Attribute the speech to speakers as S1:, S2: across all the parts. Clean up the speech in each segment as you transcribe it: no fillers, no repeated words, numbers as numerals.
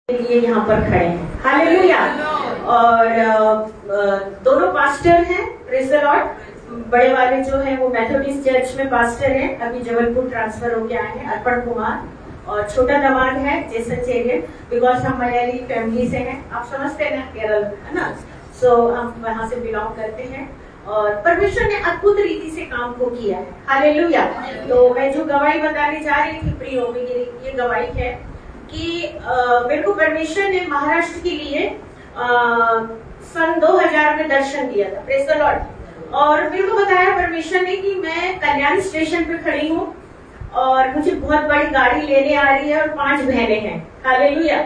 S1: लिए यहाँ पर खड़े हैं। हालेलुया। और दोनों पास्टर हैं, प्रेज़ द लॉर्ड। बड़े वाले जो हैं वो मेथोडिस्ट चर्च में पास्टर हैं, अभी जबलपुर ट्रांसफर होके आए हैं, अर्पण कुमार। और छोटा दमाद है जेसन चेरियन, बिकॉज हम मलयाली फैमिली से हैं, आप समझते हैं ना, केरल है ना, सो हम वहाँ से बिलोंग करते हैं। और परमेश्वर ने अद्भुत रीति से काम को किया है। हालेलुया। तो मैं जो गवाही बताने जा रही थी प्रियो, मेरी ये गवाही है कि मेरे को परमेश्वर ने महाराष्ट्र के लिए सन 2000 में दर्शन दिया था, प्रेज़ द लॉर्ड। और मेरे को बताया परमेश्वर ने कि मैं कल्याण स्टेशन पे खड़ी हूँ और मुझे बहुत बड़ी गाड़ी लेने आ रही है और 5 बहनें हैं। हालेलुया।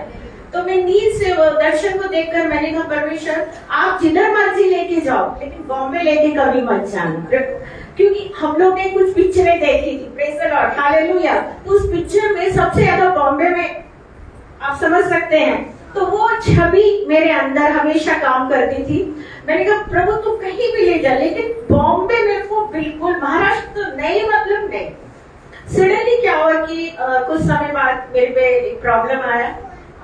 S1: तो मैं नींद से वो दर्शन को देखकर मैंने कहा परमेश्वर आप जिधर मर्जी लेके जाओ, लेकिन बॉम्बे लेके कभी मत जाना, क्योंकि हम लोग ने कुछ पिक्चरें देखी थी, प्रेज़ द लॉर्ड। हालेलुया। तो उस पिक्चर में सबसे ज्यादा बॉम्बे में, आप समझ सकते हैं, तो वो छवि मेरे अंदर हमेशा काम करती थी। मैंने कहा प्रभु तू कहीं भी ले जा, लेकिन बॉम्बे मेरे को बिल्कुल, महाराष्ट्र तो नहीं, मतलब नहीं। सडनली क्या हुआ कि कुछ समय बाद मेरे पे एक प्रॉब्लम आया।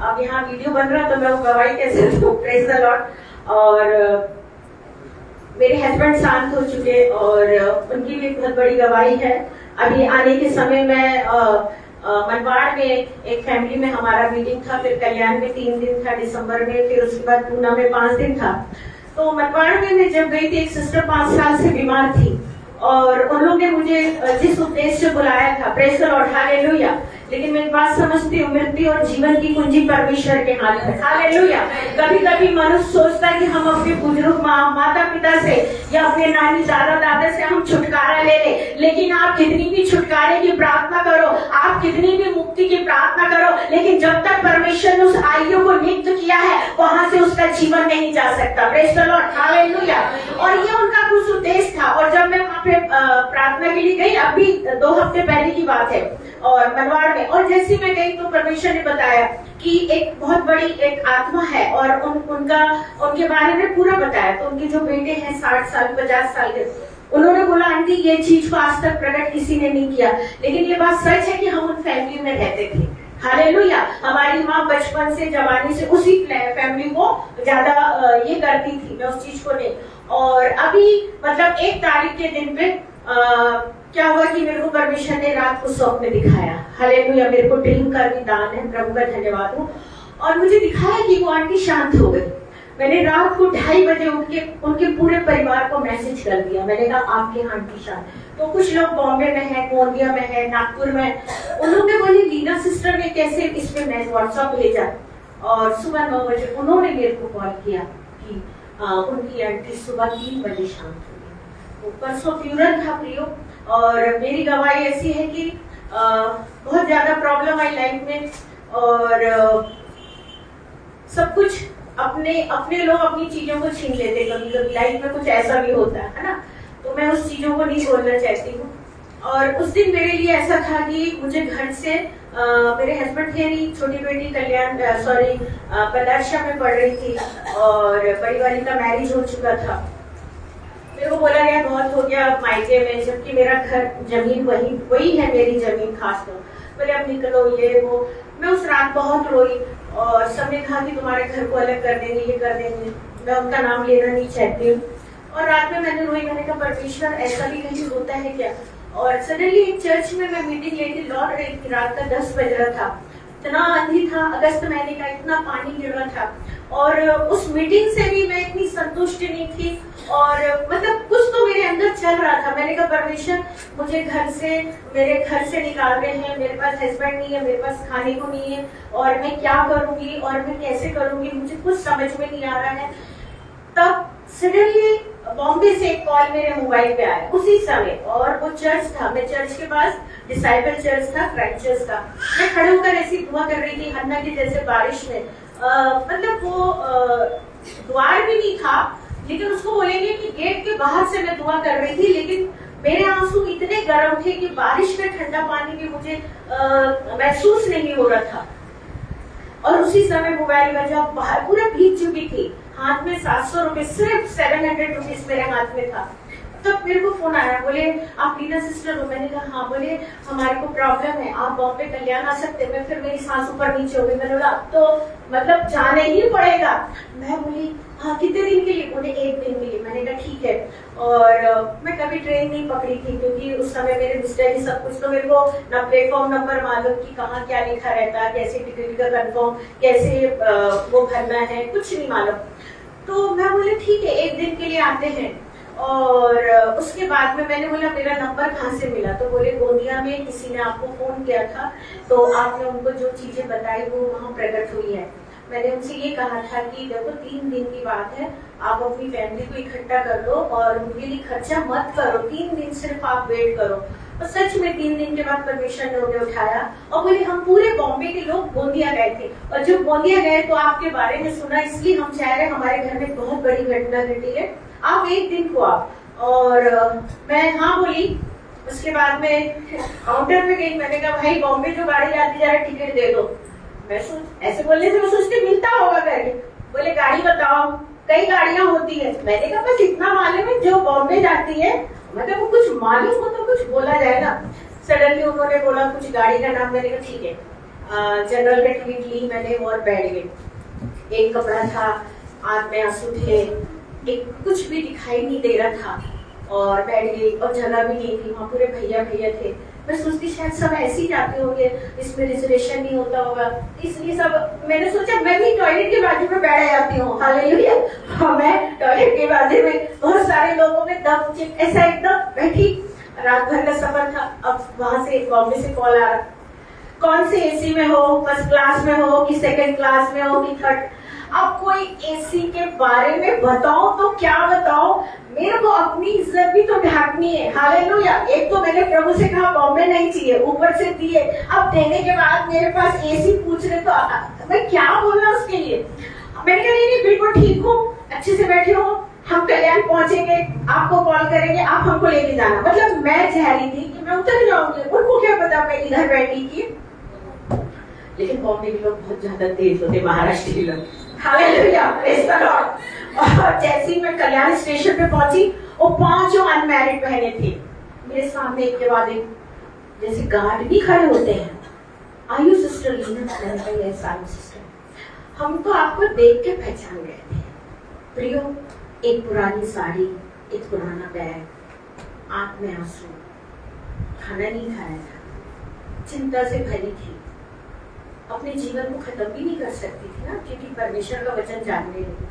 S1: अब यहाँ वीडियो बन रहा तो मैं वो गवाही कैसे दूं, प्रेज़ द लॉर्ड। और मेरे हस्बैंड शांत हो चुके और उनकी भी बहुत बड़ी गवाही है। अभी आने के समय में मनवाड़ में एक फैमिली में हमारा मीटिंग था, फिर कल्याण में 3 दिन था दिसंबर में, फिर उसके बाद पूना में 5 दिन था। तो मनवाड़ में मैं जब गई थी, एक सिस्टर 5 साल से बीमार थी और उन लोगों ने मुझे जिस उद्देश्य से बुलाया था, प्रेज़ द लॉर्ड, हालेलुया, लेकिन मैं एक बात समझती हूँ, मृत्यु और जीवन की कुंजी परमेश्वर के हाथ में। हालेलुया। कभी कभी मनुष्य सोचता है कि हम अपने बुजुर्ग माता पिता से या अपने नानी दादा दादा से हम छुटकारा ले ले, लेकिन आप कितनी भी छुटकारे की प्रार्थना करो, आप कितनी भी मुक्ति की प्रार्थना करो, लेकिन जब तक परमेश्वर ने उस आयु को नियुक्त किया है वहां से उसका जीवन नहीं जा सकता, प्रेज़ द लॉर्ड, हालेलुया। और ये उनका कुछ उद्देश्य था। और जब मैं वहां पे प्रार्थना के लिए गई, अभी 2 हफ्ते पहले की बात है, और मनवाड़ में, और जैसे मैं गई तो परमेश्वर ने बताया कि एक बहुत बड़ी एक आत्मा है और उनके बारे में पूरा बताया। तो उनके जो बेटे हैं 60 साल 50 साल के, उन्होंने बोला आंटी ये चीज को आज तक प्रकट किसी ने नहीं किया, लेकिन ये बात सच है कि हम उन फैमिली में रहते थे। हालेलुया। हमारी माँ बचपन से जवानी से उसी फैमिली को ज्यादा ये करती थी, मैं उस चीज को नहीं। और अभी मतलब 1 तारीख के दिन पे क्या हुआ कि मेरे को परमेश्वर ने रात को स्वप्न दिखाया। हालेलुया। मेरे को ड्रीम का भी दान है, प्रभु का धन्यवाद हो। और मुझे दिखाया कि वो आंटी शांत हो गई। मैंने रात को 2:30 बजे उठ के उनके पूरे परिवार को मैसेज कर दिया। मैंने कहा आपके आंटी शांत। तो कुछ लोग बॉम्बे में है, गोंदिया में है, नागपुर में, उन्होंने बोली लीना सिस्टर ने कैसे इस पे मैं व्हाट्सएप भेजा। और सुबह 9 बजे उन्होंने मेरे को कॉल किया कि उनकी आंटी सुबह 3 बजे शांत हो गई। तो परसों फ्यूरल था प्रियो। और मेरी गवाही ऐसी है कि बहुत ज्यादा प्रॉब्लम आई लाइफ में, और सब कुछ अपने लोग अपनी चीजों को छीन लेते, कभी कभी लाइफ में कुछ ऐसा भी होता है ना। तो मैं उस चीजों को नहीं बोलना चाहती हूँ। और उस दिन मेरे लिए ऐसा था कि मुझे घर से मेरे हस्बैंड थे नहीं, छोटी बेटी बदारशा में पढ़ रही थी और बड़ी वाली का मैरिज हो चुका था। मेरे को बोला गया बहुत हो गया मायके में, जबकि मेरा घर जमीन वही है मेरी जमीन खास तो। बोले अब निकलो ये वो। मैं उस रात बहुत रोई और सबने कहा कि तुम्हारे घर को अलग कर देंगे, ये कर देंगे। मैं उनका नाम लेना नहीं चाहती हूँ। और रात में मैंने रोई, मैंने कहा परमेश्वर ऐसा भी कहीं होता है क्या। और सडनली एक चर्च में मैं मीटिंग लेके लौट रही थी, रात का 10 बज रहा था, इतना आंधी था, अगस्त महीने का, इतना पानी गिर रहा था। और उस मीटिंग से भी मैं इतनी संतुष्ट नहीं थी, और मतलब कुछ तो मेरे अंदर चल रहा था। मैंने कहा परमेश्वर मुझे मेरे घर से निकाल रहे हैं, मेरे पास हस्बैंड नहीं है, मेरे पास खाने को नहीं है, और मैं क्या करूंगी और मैं कैसे करूंगी, मुझे कुछ समझ में नहीं आ रहा है। तब सडनली बॉम्बे से एक कॉल मेरे मोबाइल पे आया उसी समय, और वो चर्च था, मैं चर्च के पास डिसाइपल चर्च था, क्राइस्ट चर्च का। मैं खड़े होकर ऐसी दुआ कर रही थी हन्ना की जैसे बारिश में। मतलब वो द्वार भी नहीं था, लेकिन उसको बोलेंगे कि गेट के बाहर से मैं दुआ कर रही थी, लेकिन मेरे आंसू इतने गर्म थे कि बारिश में ठंडा पानी भी मुझे महसूस नहीं हो रहा था। और उसी समय मोबाइल बजा, बाहर पूरा भीग चुकी थी, हाथ में 700 रुपए, सिर्फ 700 रुपीज मेरे हाथ में था। तब मेरे को फोन आया, बोले आप लीना सिस्टर हो? मैंने कहा हाँ। बोले हमारे को प्रॉब्लम है, आप बॉम्बे कल्याण आ सकते हैं? मैं फिर मेरी सांस ऊपर नीचे हो गई। मैंने बोला अब तो मतलब जाने ही पड़ेगा। मैं बोली हाँ कितने दिन के लिए? बोले 1 दिन के लिए। मैंने कहा ठीक है। और मैं कभी ट्रेन नहीं पकड़ी थी क्योंकि उस समय मेरे मिस्टर सब कुछ, तो मेरे को ना प्लेटफॉर्म नंबर मालूम कि कहाँ क्या लिखा रहता है, कैसे टिकट का कंफर्म, कैसे वो भरना है, कुछ नहीं मालूम। तो मैं बोले ठीक है 1 दिन के लिए आते हैं। और उसके बाद में मैंने बोला मेरा नंबर कहाँ से मिला? तो बोले गोंदिया में किसी ने आपको फोन किया था, तो आपने उनको जो चीजें बताई वो वहाँ प्रकट हुई है। मैंने उनसे ये कहा था कि देखो 3 दिन की बात है, आप अपनी फैमिली को इकट्ठा कर लो और उनके लिए खर्चा मत करो, 3 दिन सिर्फ आप वेट करो। और सच में 3 दिन के बाद परमिशन ने उन्हें उठाया और बोले हम पूरे बॉम्बे के लोग गोंदिया गए थे, और जब गोंदिया गए तो आपके बारे में सुना, इसलिए हम चाह रहे हमारे घर में बहुत बड़ी घटना घटी है, आप 1 दिन को आप। और मैं हाँ बोली। उसके बाद में काउंटर पे गई, मैंने कहा भाई बॉम्बे जो गाड़ी जाती जा रहा है टिकट दे दो। मैं ऐसे बोलने से मैं सोचती मिलता होगा करके। बोले गाड़ी बताओ, कई गाड़ियां होती है। मैंने कहा बस इतना मालूम है जो बॉम्बे जाती है, मतलब वो कुछ मालूम हो तो कुछ बोला जाए ना। सडनली उन्होंने बोला कुछ गाड़ी का नाम, मैंने कहा ठीक है। जनरल का टिकट ली मैंने और बैठ गई। एक कपड़ा था, आंख में आंसू थे, एक कुछ भी दिखाई नहीं दे रहा था और बैठ गई। और जगह भी नहीं थी, वहाँ पूरे भैया भैया थे। मैं सोचती शायद सब ऐसे ही जाते होंगे, इसमें रिजर्वेशन नहीं होता होगा, इसलिए सब। मैंने सोचा मैं भी टॉयलेट के बाजू में बैठ जाती हूँ। हालेलुया। मैं टॉयलेट के बाजू में बहुत सारे लोगों में दम ऐसा एकदम बैठी। रात भर का सफर था। अब वहां से बॉम्बे से कॉल आ रहा, कौन से एसी में हो, फर्स्ट क्लास में हो कि सेकंड क्लास में हो कि थर्ड? अब कोई एसी के बारे में बताओ तो क्या बताओ, मेरे को अपनी इज्जत भी तो ढांकनी है। हालेलुया। एक तो मैंने प्रभु से कहा बॉम्बे नहीं चाहिए, ऊपर से दिए, अब देने के बाद मेरे पास एसी पूछ रहे तो मैं क्या बोलना उसके लिए? मैंने कहा नहीं बिल्कुल ठीक हो, अच्छे से बैठे हो, हम कल्याण पहुंचेंगे, आपको कॉल करेंगे, आप हमको लेके जाना। मतलब मैं चाह रही थी कि मैं उतर जाऊंगी, उनको क्या पता मैं इधर बैठी थी। लेकिन बॉम्बे के लोग बहुत ज्यादा तेज होते, महाराष्ट्र के लोग। Hallelujah, praise the Lord. और जैसे ही मैं कल्याण स्टेशन पे पहुंची, वो 5 अनमैरिड बहनें थी मेरे सामने, एक के बाद एक, जैसे गार्ड भी खड़े होते हैं। आयु सिस्टर लीना? मैंने कहा यस आई एम सिस्टर। हम तो आपको देख के पहचान गए थे प्रियो। एक पुरानी साड़ी, एक पुराना बैग, आंख में आंसू, खाना नहीं खाया था, चिंता से भरी थी, अपने जीवन को खत्म भी नहीं कर सकती थी ना, क्योंकि परमेश्वर का वचन जानने लगी।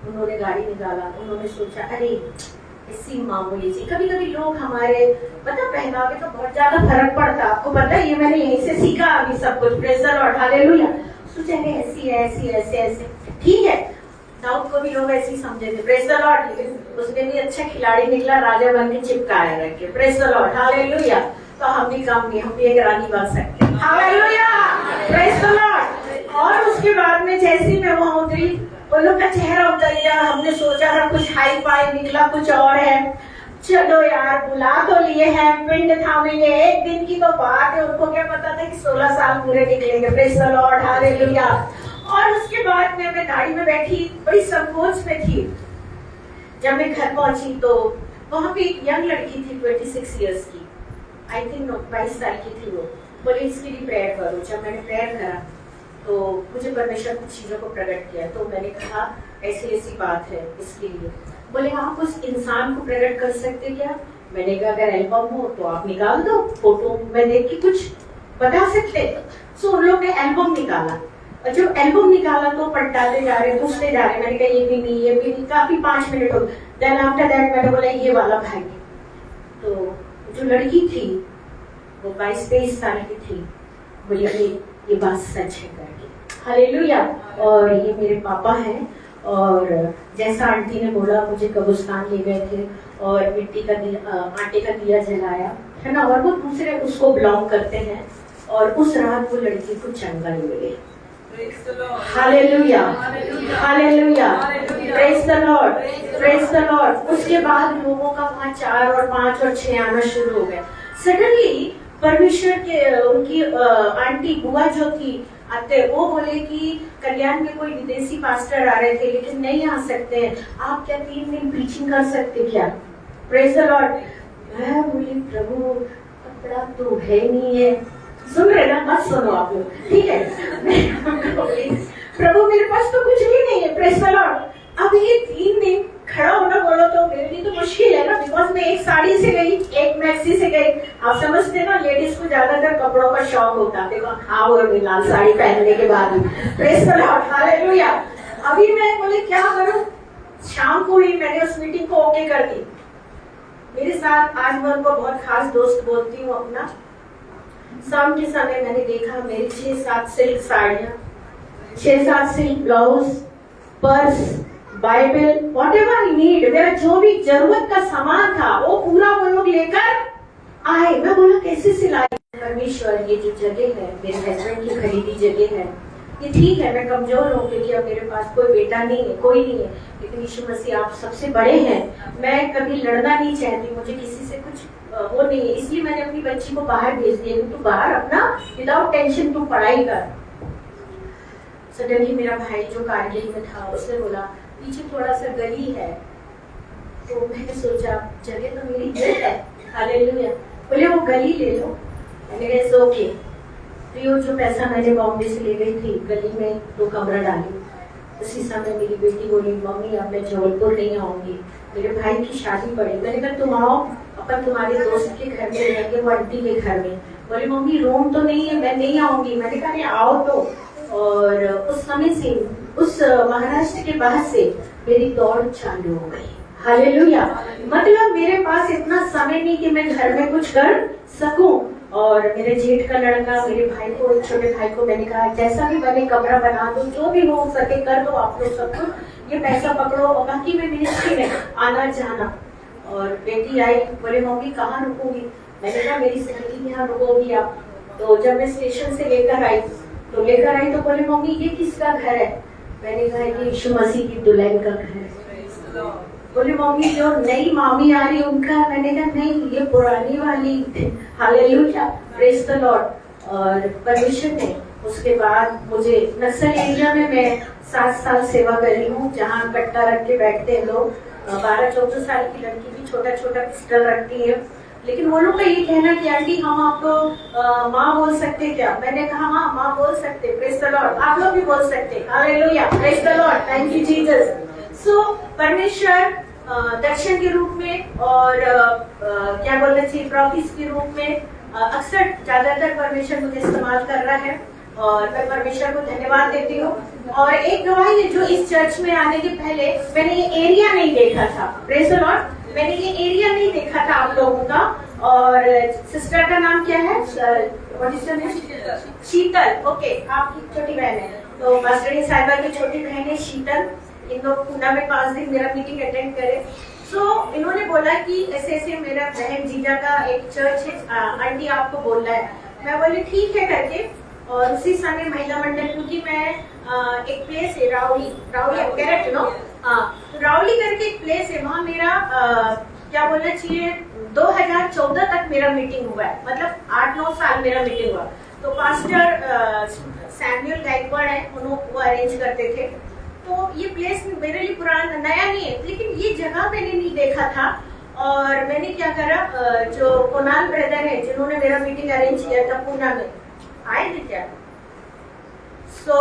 S1: उन्होंने गाड़ी निकाला, उन्होंने सोचा अरे इसी मामूली सी, कभी कभी लोग हमारे पता पहनावे तो बहुत ज्यादा फर्क पड़ता, आपको पता है, ये मैंने यहीं से सीखा अभी सब कुछ। Praise the Lord, hallelujah. सोचा ऐसी है, ऐसी ऐसे ऐसे, ठीक है। दाऊद को भी लोग ऐसे ही समझे थे, प्रेज द लॉर्ड, लेकिन उसने भी अच्छा खिलाड़ी निकला, राजा बन के चिपकाए रखे, प्रेज द लॉर्ड, हालेलुया। तो हम भी काम नहीं, हम भी एक रानी बन सकते हैं, हालेलुया, प्रेज द लॉर्ड। और उसके बाद में जैसे मैं वहां उतरी, उन लोग का चेहरा उतर गया। हमने सोचा था कुछ हाई फाई, निकला कुछ और है। चलो यार बुला तो लिए हैं, पिंड थामेंगे, 1 दिन की तो बात है। उनको क्या पता था कि 16 साल पूरे निकलेंगे, प्रेज द लॉर्ड, हालेलुया। और उसके बाद में मैं गाड़ी में बैठी, बड़ी संकोच में थी। जब मैं घर पहुंची तो वहां पे एक यंग लड़की थी 26 इयर्स की, आई थिंक 22 साल की थी वो। बोले इसके लिए प्रेयर करो। जब मैंने प्रेयर करा तो मुझे परमेश्वर कुछ चीजों को प्रकट किया। तो मैंने कहा ऐसी ऐसी बात है इसके लिए। बोले आप उस इंसान को प्रकट कर सकते क्या? मैंने कहा अगर एल्बम हो तो आप निकाल दो, फोटो में देख के कुछ बता सकते। सो उन लोग ने एल्बम निकाला, और जब एल्बम निकाला तो पलटाते जा रहे, पूछते जा रहे। मैंने कहा ये भी नहीं, ये भी नहीं, काफी 5 मिनट हो। देन आफ्टर दैट मैंने बोला ये वाला भाई। तो जो लड़की थी वो 22-23 साल की थी, बोली ये बात सच है करके, हालेलुया। और ये मेरे पापा हैं, और जैसा आंटी ने बोला मुझे कब्रिस्तान ले गए थे और मिट्टी का आटे का दिया जलाया है ना, और वो दूसरे उसको बिलोंग करते हैं। और उस रात वो लड़की को चंगा मिले, hallelujah, hallelujah, praise the Lord, praise the Lord. उसके बाद लोगों का वहाँ 4 और 5 और 6 आना शुरू हो गया। सडनली परमेश्वर के उनकी आंटी बुआ जो थी आते, वो बोले कि कल्याण में कोई विदेशी पास्टर आ रहे थे लेकिन नहीं आ सकते हैं, आप क्या 3 दिन प्रीचिंग कर सकते क्या? Praise the Lord. मैं बोली प्रभु कपड़ा तो है नहीं है, सुन रहे ना, मत सुनो आप लोग, ठीक है। प्रभु मेरे पास तो कुछ भी नहीं है, प्रेज द लॉर्ड। अब ये 3 दिन खड़ा होना बोलो तो मेरे लिए तो मुश्किल है ना, बिकॉज मैं एक साड़ी से गई, एक मैक्सी से गई। आप समझते ना, लेडीज को ज्यादातर कपड़ों का शौक होता है, देखो हाँ वो लाल साड़ी पहनने के बाद, प्रेज द लॉर्ड, हालेलुया। अभी मैं बोले क्या करूं, शाम को ही मैंने उस मीटिंग को ओके कर दी। मेरे साथ आज मैं उनको बहुत खास दोस्त बोलती हूँ अपना। शाम के समय मैंने देखा मेरी 6-7 सिल्क साड़ियाँ, 6-7 silk blouse, purse, Bible, whatever you need, मेरा जो भी जरूरत का सामान था वो पूरा वो लोग लेकर आए। मैं बोला कैसे सिलाई, परमेश्वर ये जो जगह है मेरे हस्बैंड की खरीदी जगह है, ये ठीक है मैं कमजोर हूँ क्योंकि अब मेरे पास कोई बेटा नहीं है, कोई नहीं है, लेकिन यीशु मसीह आप सबसे बड़े हैं। मैं कभी लड़ना नहीं चाहती, मुझे किसी से कुछ वो नहीं है, इसलिए मैंने अपनी बच्ची को बाहर भेज दिया कि तू बाहर अपना विदाउट टेंशन तू पढ़ाई कर। सडनली मेरा भाई जो कारगिल में था उसने बोला पीछे थोड़ा सा गली है, तो मैंने सोचा जगह तो मेरी है, हालेलुया, बोले वो गली ले लो। मैंने कहा ओके। तो जो पैसा मैंने बॉम्बे से ले गई थी, गली में 2 कमरा डाली। उसी समय मेरी बेटी बोली मम्मी अब मैं जबलपुर नहीं आऊंगी, मेरे भाई की शादी पड़ी। मैंने कहा तुम आओ, अपन तुम्हारे दोस्त के घर में रहेंगे, वो आंटी के घर में। बोली मम्मी रूम तो नहीं है, मैं नहीं आऊंगी। मैंने कहा नहीं आओ तो। और उस समय से, उस महाराष्ट्र के बाद से मेरी दौड़ चालू हो गई, हालेलुया। मतलब मेरे पास इतना समय नहीं कि मैं घर में कुछ कर सकूं। और मेरे जेठ का लड़का, मेरे भाई को, छोटे भाई को मैंने कहा जैसा भी बने कमरा बना दो, जो भी हो सके कर दो आप लोग सब कुछ, ये पैसा पकड़ो और बाकी मैं मिनिस्ट्री में आना जाना। और बेटी आई, बोले मम्मी कहाँ रुकूंगी, मैंने कहा मेरी सहेली के यहाँ रुकोगी आप। तो जब मैं स्टेशन से लेकर आई तो बोले मम्मी ये किसका घर है, मैंने कहा ये यीशु मसीह की दुल्हन का घर है। बोले मम्मी जो नई मामी आ रही उनका, मैंने कहा नहीं ये पुरानी वाली, हालेलुया, प्रेज द लॉर्ड। और परमेश्वर ने उसके बाद मुझे नक्सल एरिया में मैं 7 साल सेवा कर रही हूँ, जहाँ कट्टा रख के बैठते हैं लोग। 12-14 साल की लड़की भी छोटा छोटा पिस्टल रखती है, लेकिन वो लोग का ये कहना कि आंटी हम आपको माँ बोल सकते क्या। मैंने कहा हाँ माँ बोल सकते, प्रेज द लॉर्ड, आप लोग भी बोल सकते, hallelujah, praise the Lord, thank you Jesus. So परमेश्वर दर्शन के रूप में और क्या बोलते चाहिए प्रॉफिस के रूप में अक्सर ज्यादातर परमेश्वर मुझे इस्तेमाल कर रहा है, और मैं परमेश्वर को धन्यवाद देती हूँ। और एक गवाही है जो इस चर्च में आने के पहले मैंने ये एरिया नहीं देखा था, प्रेज द लॉर्ड, मैंने ये एरिया नहीं देखा था आप लोगों का। और सिस्टर का नाम क्या है, शीतल, ओके, आपकी छोटी बहन है, तो मास्टर साहिबा की छोटी बहन है शीतल। इन लोग पूना में 5 दिन मेरा मीटिंग अटेंड करे। सो इन्होंने बोला कि ऐसे ऐसे मेरा बहन जीजा का एक चर्च है, आंटी आपको बोलना है। मैं बोली ठीक है करके। और उसी समय महिला मंडल, क्योंकि मैं एक प्लेस है रावली करेक्ट नो, रावली करके एक प्लेस है, वहाँ मेरा क्या बोलना चाहिए 2014 तक मेरा मीटिंग हुआ है, मतलब 8-9 साल मेरा मीटिंग हुआ। तो पास्टर सैमुअल गायकवाड़ है, उन्होंने वो अरेंज करते थे। तो ये प्लेस मेरे लिए पुराना नया नहीं है, लेकिन ये जगह मैंने नहीं देखा था। और मैंने क्या करा, जो कोनाल ब्रदर है जिन्होंने मेरा मीटिंग अरेंज किया था पूना में, आए थे क्या, सो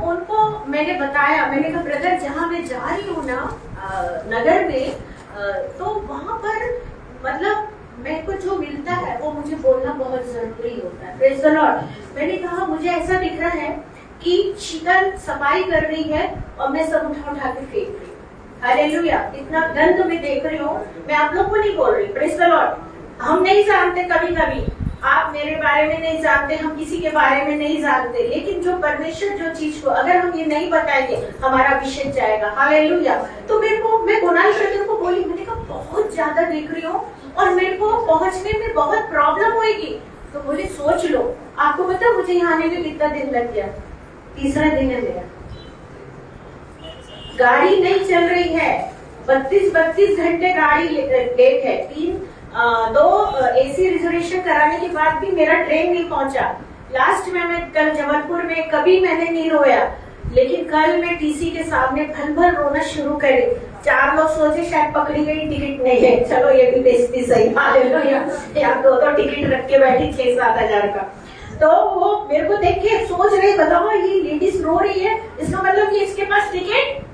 S1: उनको मैंने बताया, मैंने कहा ब्रदर जहाँ मैं जा रही हूँ ना नगर में, तो वहाँ पर मतलब मेरे को जो मिलता है वो मुझे बोलना बहुत जरूरी होता है, प्रेज द लॉर्ड। मैंने कहा मुझे ऐसा दिख रहा है कि शीतल सफाई कर रही है और मैं सब उठा के फेंक रही हूँ, हालेलुया, इतना गंद मैं देख रही हूँ। मैं आप लोग को नहीं बोल रही, प्रेज द लॉर्ड। हम नहीं जानते, कभी कभी आप मेरे बारे में नहीं जानते, हम किसी के बारे में नहीं जानते, लेकिन जो परमेश्वर जो चीज को अगर हम ये नहीं बताएंगे हमारा विषय जाएगा, हालेलुया। तो मेरे को, मैं कोनाल ब्रदर को बोली, मैंने कहा बहुत ज्यादा देख रही हूँ और मेरे को पहुंचने में बहुत प्रॉब्लम होगी। तो बोले सोच लो, आपको पता मुझे यहाँ आने में कितना दिन लग गया, 3रा दिन है मेरा, गाड़ी नहीं चल रही है, 32 घंटे गाड़ी लेट है, 2 AC रिजर्वेशन कराने के बाद भी मेरा ट्रेन नहीं पहुंचा। लास्ट में मैं कल जबलपुर में कभी मैंने नहीं रोया, लेकिन कल मैं टीसी के सामने भल भल रोना शुरू करी। 4 लोग सोचे शायद पकड़ी गई, टिकट नहीं है, चलो ये भी बेइज्जती सही। हालेलुया, यहाँ 2 टिकट रख के बैठी 6-7 हजार का। तो वो मेरे को देख के सोच रही, बताओ ये लेडीज रो रही है, इसका मतलब कि इसके पास टिकट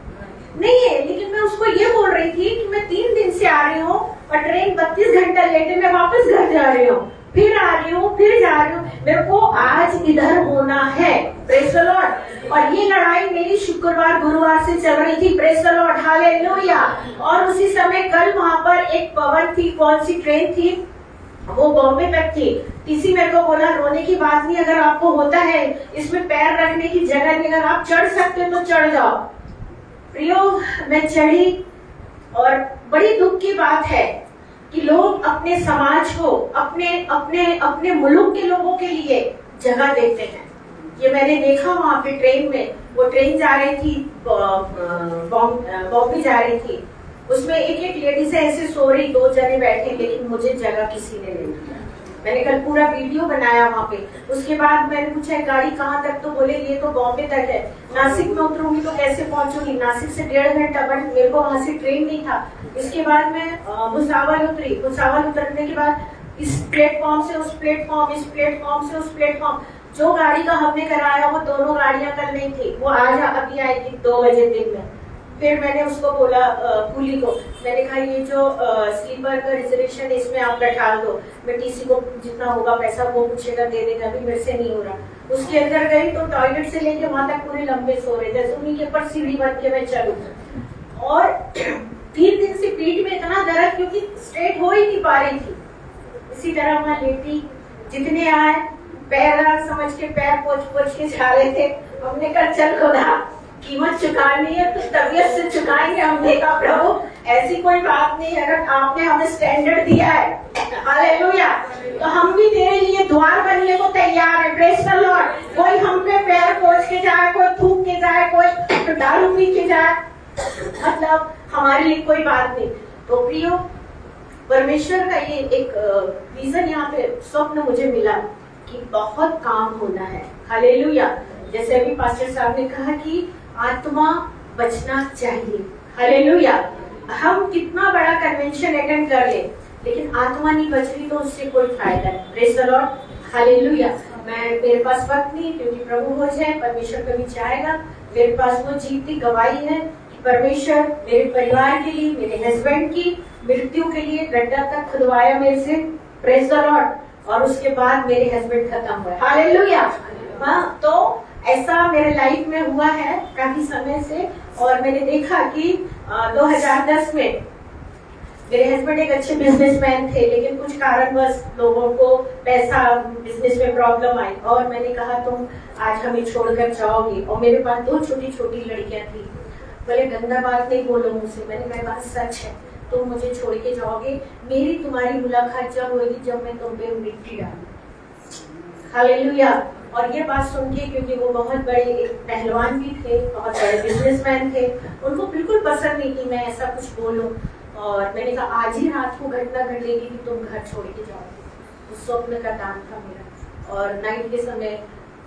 S1: नहीं है। लेकिन मैं उसको ये बोल रही थी कि मैं 3 दिन से आ रही हूँ और ट्रेन 32 घंटा लेट है, मैं वापस घर जा रही हूँ, फिर आ रही हूँ, फिर जा रही हूँ, मेरे को आज इधर होना है। Praise the Lord. और ये लड़ाई मेरी शुक्रवार गुरुवार से चल रही थी। Praise the Lord, hallelujah. और उसी समय कल वहां पर एक पवन थी, कौन सी ट्रेन थी, वो बॉम्बे तक थी। टीसी मेरे को बोला रोने की बात नहीं, अगर आपको होता है इसमें पैर रखने की जगह नहीं, अगर आप चढ़ सकते तो चढ़ जाओ। प्रियो, मैं चढ़ी और बड़ी दुख की बात है कि लोग अपने समाज को, अपने अपने अपने मुल्क के लोगों के लिए जगह देते हैं। ये मैंने देखा वहां पे ट्रेन में, वो ट्रेन जा रही थी बॉम्बे जा रही थी, उसमें एक लेडी से ऐसे सो रही, 2 जने बैठे, लेकिन मुझे जगह किसी ने नहीं दिया। मैंने कल पूरा वीडियो बनाया वहाँ पे। उसके बाद मैंने पूछा गाड़ी कहाँ तक, तो बोले ये तो बॉम्बे तक है, नासिक में उतरूंगी तो कैसे पहुंचूंगी, नासिक से 1.5 घंटा, बट मेरे को वहां से ट्रेन नहीं था। इसके बाद मैं भुसावल उतरी, भुसावल उतरने के बाद इस प्लेटफॉर्म से उस प्लेटफॉर्म, इस प्लेटफॉर्म से उस प्लेटफॉर्म, जो गाड़ी का हमने कराया वो दोनों गाड़ियां कल नहीं थी, वो आज अभी आएगी 2 बजे दिन में। फिर मैंने उसको बोला कूली को, मैंने कहा ये जो स्लीपर का रिजर्वेशन है इसमें आप बैठा दो, मैं टीसी को जितना होगा पैसा वो पूछेगा दे देगा, अभी मेरे से नहीं हो रहा। उसके अंदर गई तो टॉयलेट से लेके वहां तक पूरे लंबे सो रहे थे, उन्हीं के ऊपर सीढ़ी बन के मैं चलूँ। और 3 दिन से पीठ में इतना दर्द, क्योंकि स्ट्रेट हो ही नहीं पा रही थी। इसी तरह वहां लेटी, जितने आए पैर समझ के पैर पोछ के जा रहे थे। हमने कहा चल खुदा, कीमत चुकानी है तो तबीयत से चुकाएंगे। हमने कहा प्रभु ऐसी कोई बात नहीं, अगर आपने हमें स्टैंडर्ड दिया है, हालेलुया, तो हम भी तेरे लिए द्वार बनने को तैयार है। Praise the Lord. कोई हम पे पैर पोछ के जाए, कोई थूक के जाए, कोई दारू पी के जाए, मतलब हमारे लिए कोई बात नहीं। तो प्रियो, परमेश्वर का ये एक विजन यहाँ पे स्वप्न मुझे मिला कि बहुत काम होना है। हालेलुया। जैसे अभी पास्टर साहब ने कहा कि आत्मा बचना चाहिए। हालेलुया। हम कितना बड़ा कन्वेंशन अटेंड कर ले, लेकिन आत्मा नहीं बच रही तो उससे कोई फायदा नहीं। Praise the Lord. हालेलुया। मेरे पास वक्त नहीं, क्योंकि प्रभु हो जाए, परमेश्वर कभी चाहेगा। मेरे पास वो जीती गवाही है कि परमेश्वर मेरे परिवार के लिए, मेरे हस्बैंड की मृत्यु के लिए गड्ढा तक खुदवाया मेरे से। Praise the Lord. और उसके बाद मेरे हस्बैंड खत्म हुए। हालेलुया। हाँ, तो ऐसा मेरे लाइफ में हुआ है काफी समय से। और मैंने देखा कि 2010 में मेरे हस्बैंड एक अच्छे बिजनेसमैन थे, लेकिन कुछ कारणवश लोगों को पैसा, बिजनेस में प्रॉब्लम आई, और मैंने कहा तुम आज हमें छोड़कर जाओगी। और मेरे पास 2 छोटी छोटी लड़कियां थी। बोले गंदा बात नहीं बोलो मुझसे। मैंने कहा बात सच है, तुम मुझे छोड़ के जाओगे। मेरी तुम्हारी मुलाकात जब होगी जब मैं तुम पे मिट्टी डालूंगी। हालेलुया। और ये बात सुन के, क्योंकि वो बहुत बड़े एक पहलवान भी थे, बहुत बड़े बिजनेसमैन थे, उनको बिल्कुल पसंद नहीं कि मैं ऐसा कुछ बोलूं। और मैंने कहा आज ही रात को घटना घटेगी कि तुम घर छोड़ के जाओगे। उस स्वप्न का दान था मेरा। और नाइट के समय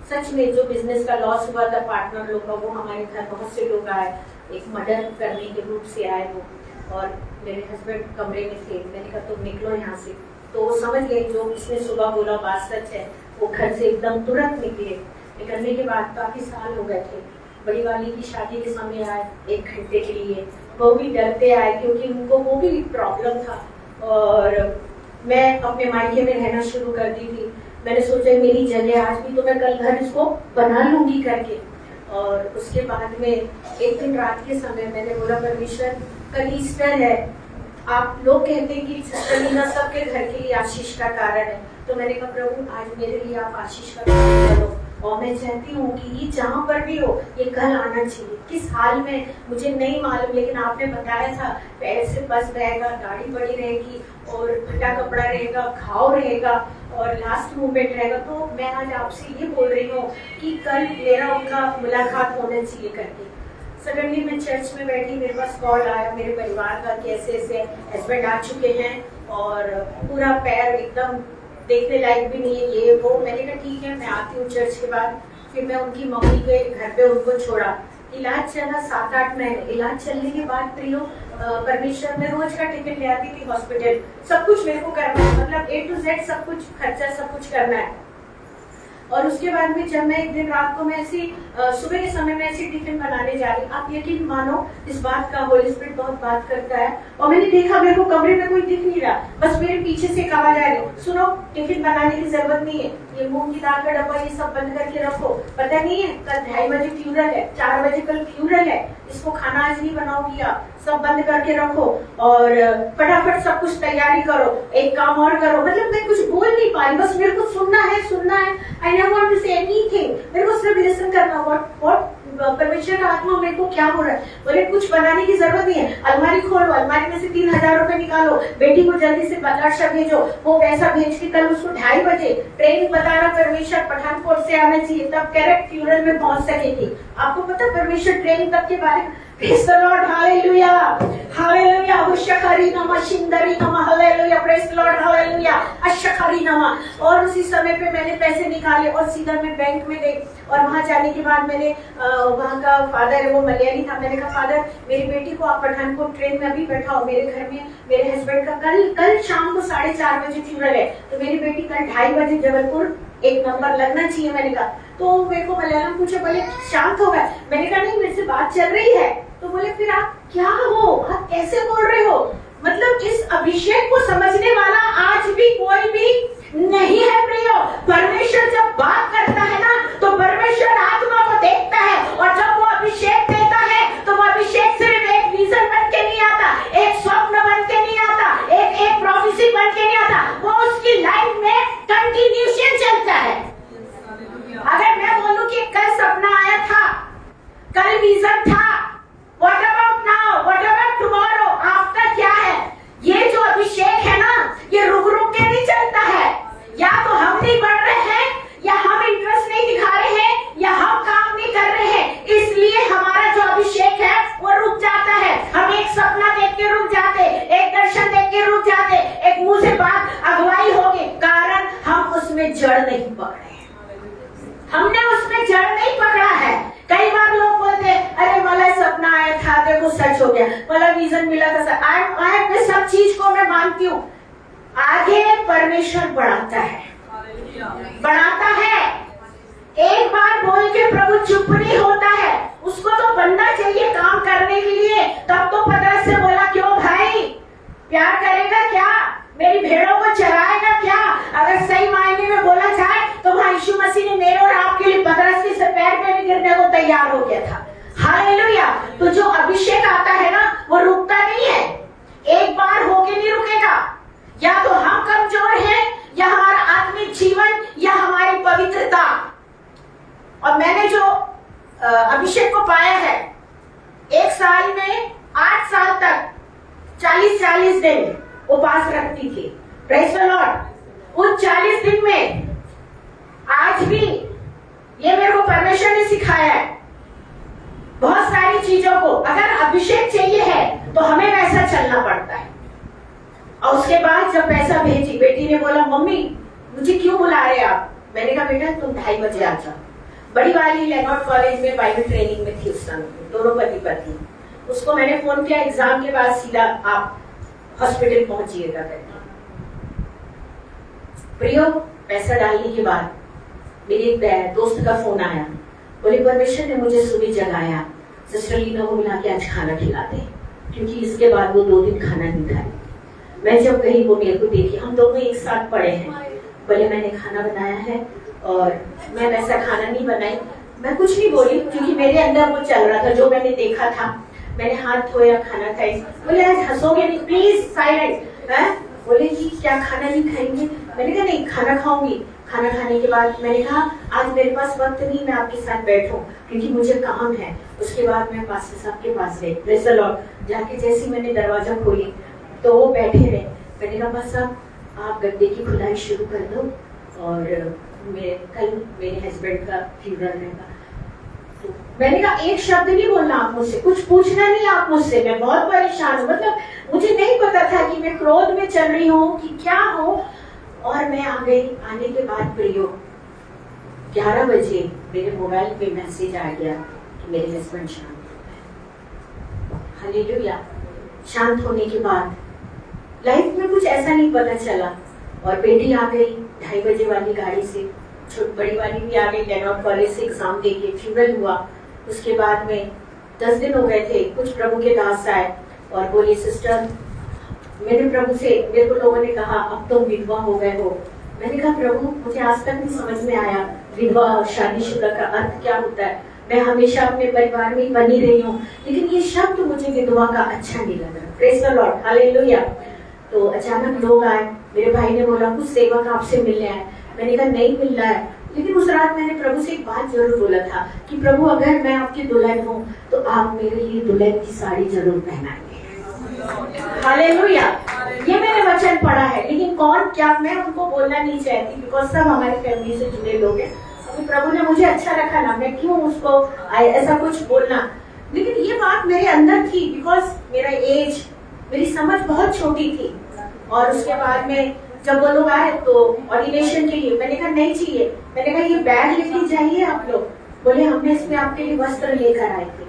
S1: सच में जो बिजनेस का लॉस हुआ था पार्टनर लोग का, वो हमारे घर बहुत से लोग आए, एक मर्डर करने के रूप से आए वो, और मेरे हस्बैंड कमरे में थे। मैंने कहा तुम निकलो यहाँ से। तो वो समझ गए जो इसने सुबह बोला बात सच है। वो घर से एकदम तुरंत निकले। निकलने के बाद काफी साल हो गए थे। बड़ी वाली की शादी के समय आए 1 घंटे के लिए, वो भी डरते आए क्योंकि उनको वो भी प्रॉब्लम था। और मैं अपने मायके में रहना शुरू कर दी थी। मैंने सोचा मेरी जगह आज भी, तो मैं कल घर इसको बना लूंगी करके। और उसके बाद में एक दिन रात के समय मैंने बोला परमेश्वर कल ईस्टर है, आप लोग कहते हैं कि सिस्टर सबके घर के लिए आशीष का कारण है, तो मैंने कहा प्रभु आज मेरे लिए आप आशीष का कारण करो। और मैं चाहती हूँ कि ये जहाँ पर भी हो ये कल आना चाहिए। किस हाल में मुझे नहीं मालूम, लेकिन आपने बताया था पैर से बस रहेगा, गाड़ी पड़ी रहेगी और फटा कपड़ा रहेगा, घाव रहेगा और लास्ट मूवमेंट रहेगा। तो मैं आज आपसे ये बोल रही हूँ कि कल मेरा उनका मुलाकात होना चाहिए करके। सडनली मैं चर्च में बैठी, मेरे पास कॉल आया मेरे परिवार का कि ऐसे ऐसे हस्बैंड आ चुके हैं और पूरा पैर एकदम देखने लायक भी नहीं है, ये वो। मैंने कहा ठीक है मैं आती हूँ चर्च के बाद। फिर मैं उनकी मम्मी के घर पे उनको छोड़ा। इलाज चला 7-8 महीने। इलाज चलने के बाद प्रियो परमेश्वर में रोज का टिकट ले आती थी हॉस्पिटल, सब कुछ मेरे को करना है, मतलब A to Z सब कुछ खर्चा सब कुछ करना है। और उसके बाद में जब मैं एक दिन रात को मैं ऐसी सुबह के समय में ऐसी टिफिन बनाने जा रही, आप यकीन मानो इस बात का होली स्पिरिट बहुत बात करता है। और मैंने देखा मेरे को कमरे में कोई दिख नहीं रहा, बस मेरे पीछे से एक आवाज आ रही, सुनो टिफिन बनाने की जरूरत नहीं है, ये मूंग की दाल का डब्बा ये सब बंद करके रखो, पता नहीं है कल 2:30 बजे फ्यूनरल है, 4 बजे कल फ्यूनरल है, इसको खाना आज नहीं बनाओगी आप, सब बंद करके रखो और फटाफट सब कुछ तैयारी करो, एक काम और करो। मतलब मैं कुछ बोल नहीं पाई, बस मेरे को सुनना है। I don't want to say anything, मेरे को सिर्फ लिसन करना। व्हाट परमेश्वर का आत्मा मेरे को क्या हो रहा है। बोले कुछ बनाने की जरूरत नहीं है, अलमारी खोलो, अलमारी में से 3000 रुपए निकालो, बेटी को जल्दी से बदलाशा भेजो, वो पैसा भेज के कल उसको 2:30 बजे ट्रेन बताना परमेश्वर पठानकोट से आना चाहिए, तब करेक्ट फ्यूनरल में पहुंच सकेगी। आपको पता परमेश्वर ट्रेन तक के बारे में। Praise the Lord, hallelujah, hallelujah, उशखरी नमा शिंदरी नमा, hallelujah, praise the Lord, hallelujah, अशखरी नमा। और उसी समय पे मैंने पैसे निकाले और सीधा मैं बैंक में गई। और वहां जाने के बाद मैंने वहां का फादर है वो मलयाली था, मैंने कहा फादर मेरी बेटी को आप पठानकोट ट्रेन में अभी बैठाओ, मेरे घर में मेरे हस्बैंड का कल शाम को 4:30 बजे फ्यूनरल है, तो मेरी बेटी कल 2:30 बजे जबलपुर एक नंबर लगना चाहिए। मैंने कहा तो मेरे को मलयालम पूछे, बोले शांत हो गए। मैंने कहा नहीं मेरे से बात चल रही है। तो बोले फिर आप क्या हो, आप कैसे बोल रहे हो। मतलब इस अभिषेक को समझने वाला आज भी कोई भी नहीं है प्रियो। परमेश्वर जब बात करता है ना तो परमेश्वर आत्मा को देखता है, और जब वो अभिषेक देता है तो वो अभिषेक सिर्फ एक विजन बन के नहीं आता, एक स्वप्न बन के नहीं आता, एक प्रोफेसी बन के नहीं आता, वो उसकी लाइफ में कंटिन्यूशन चलता है। अगर मैं बोलूं कि कल सपना आया था, कल विजन था, what about now, what about tomorrow, after क्या है। ये जो अभिषेक है ना ये रुक रुक के नहीं चलता है। या तो हम नहीं बढ़ रहे हैं, या हम इंटरेस्ट नहीं दिखा रहे हैं, या हम काम नहीं कर रहे हैं, इसलिए हमारा जो अभिषेक है वो रुक जाता है। हम एक सपना देख के रुक जाते, एक दर्शन देख के रुक जाते, एक मुंह से बात अगुवाई होगी, कारण हम उसमें जड़ नहीं पकड़े, हमने उसमें जड़ नहीं पकड़ा है। कई बार लोग बोलते अरे मला सपना आया था, देखो सच हो गया, मला विजन मिला था। मैं सब चीज को मैं मानती हूँ, आगे परमेश्वर बढ़ाता है, बढ़ाता है। एक बार बोल के प्रभु चुप नहीं होता है, उसको तो बनना चाहिए काम करने के लिए। तब तो पतरस से बोला क्यों भाई, प्यार करेगा क्या, मेरी भेड़ों को चराएगा क्या। अगर सही मायने में बोला जाए तो वहां यीशु मसीह ने मेरे और आपके लिए पतरस के सिर पैर पे भी गिरने को तैयार हो गया था। हालेलुया। तो जो अभिषेक आता है ना वो रुकता नहीं है, एक बार होके नहीं रुकेगा। या तो हम कमजोर हैं, या हमारा आत्मिक जीवन, या हमारी पवित्रता। और मैंने जो अभिषेक को पाया है, एक साल में 8 साल तक 40-40 दिन उपास रखती थी। Praise the Lord. उन 40 दिन में आज भी ये मेरे को परमेश्वर ने सिखाया है बहुत सारी चीजों को। अगर अभिषेक चाहिए है तो हमें वैसा चलना पड़ता है। और उसके बाद जब पैसा भेजी, बेटी ने बोला मम्मी मुझे क्यों बुला रहे आप। मैंने कहा बेटा तुम 2:30 बजे आ जाओ। बड़ी वाली लेनॉर्ड कॉलेज में बाइबल ट्रेनिंग में थी उस समय, दोनों पति पत्नी। उसको मैंने फोन किया, एग्जाम के बाद सीधा आप हॉस्पिटल पहुंचिएगा। प्रियो पैसा डालने के बाद मेरे दोस्त का फोन आया, बोले परमेश्वर ने मुझे सुबह जगाया, सिस्टर लीना को मिला के आज खाना खिलाते, क्योंकि इसके बाद वो 2 दिन खाना नहीं खाई। मैं जब गई वो मेरे को देखी, हम दोनों एक साथ पड़े हैं। बोले मैंने खाना बनाया है और मैं वैसा खाना नहीं बनाई। मैं कुछ नहीं बोली क्योंकि मेरे अंदर वो चल रहा था जो मैंने देखा था। मैंने हाथ धोया, खाना खाई। बोले आज हंसोगे नहीं, प्लीज साइलेंट है। बोले कि क्या खाना नहीं खाएंगे। मैंने कहा नहीं खाना खाऊंगी। खाना खाने के बाद मैंने कहा आज मेरे पास वक्त नहीं, मैं आपके साथ बैठूं क्योंकि मुझे काम है। उसके बाद मैं पास्टर साहब के पास गई, प्रेज़ द लॉर्ड। जाके जैसे मैंने दरवाजा खोली तो वो बैठे रहे। मैंने कहा पास्टर साहब आप गद्दे की खुदाई शुरू कर दो और कल मेरे हस्बैंड का फ्यूनरल रहेगा। तो मैंने कहा एक शब्द नहीं बोलना आप मुझसे, कुछ पूछना नहीं आप मुझसे, मैं बहुत परेशान हूँ। मतलब मुझे नहीं पता था कि मैं क्रोध में चल रही हूँ कि क्या हूँ। और मैं आ गई। आने के बाद प्रियो 11 बजे मेरे मोबाइल पे मैसेज आ गया कि मेरे हस्बैंड शांत हो गए। हालेलुया। शांत होने के बाद लाइफ में कुछ ऐसा नहीं पता चला, और बेटी आ गई 2:30 बजे वाली गाड़ी से, बड़ी वाली भी आ गई टेनॉर कॉलेज से एग्जाम देके, फ्यूनरल हुआ। उसके बाद में 10 दिन हो गए थे, कुछ प्रभु के दास आए और बोले सिस्टर, मेरे प्रभु से, मेरे को लोगों ने कहा अब तुम विधवा हो गए हो। मैंने कहा प्रभु मुझे आज तक नहीं समझ में आया विधवा और शादीशुदा का अर्थ क्या होता है। मैं हमेशा अपने परिवार में बनी रही हूँ, लेकिन ये शब्द मुझे विधवा का अच्छा नहीं लग रहा। Praise the Lord, hallelujah. तो अचानक लोग आए, मेरे भाई ने बोला कुछ सेवक आपसे मिलने आए। मैंने कहा नहीं मिल रहा है, लेकिन उस रात मैंने प्रभु से एक बात जरूर बोला था कि प्रभु अगर मैं आपकी दुल्हन हूँ तो आप मेरे लिए दुल्हन की साड़ी जरूर पहनाएंगे। हालेलुया। ये मैंने वचन पढ़ा है, लेकिन कौन क्या मैं उनको बोलना नहीं चाहती, बिकॉज सब हमारे फैमिली से जुड़े लोग हैं। अभी प्रभु ने मुझे अच्छा रखा ना, मैं क्यों उसको ऐसा कुछ बोलना। लेकिन ये बात मेरे अंदर थी, बिकॉज मेरा एज, मेरी समझ बहुत छोटी थी। और उसके बाद में जब वो लोग आए तो ऑर्डिनेशन के लिए, मैंने कहा नहीं चाहिए। मैंने कहा ये बैग लेके जाइए आप लोग। बोले हमने इसमें आपके लिए वस्त्र लेकर आए थे।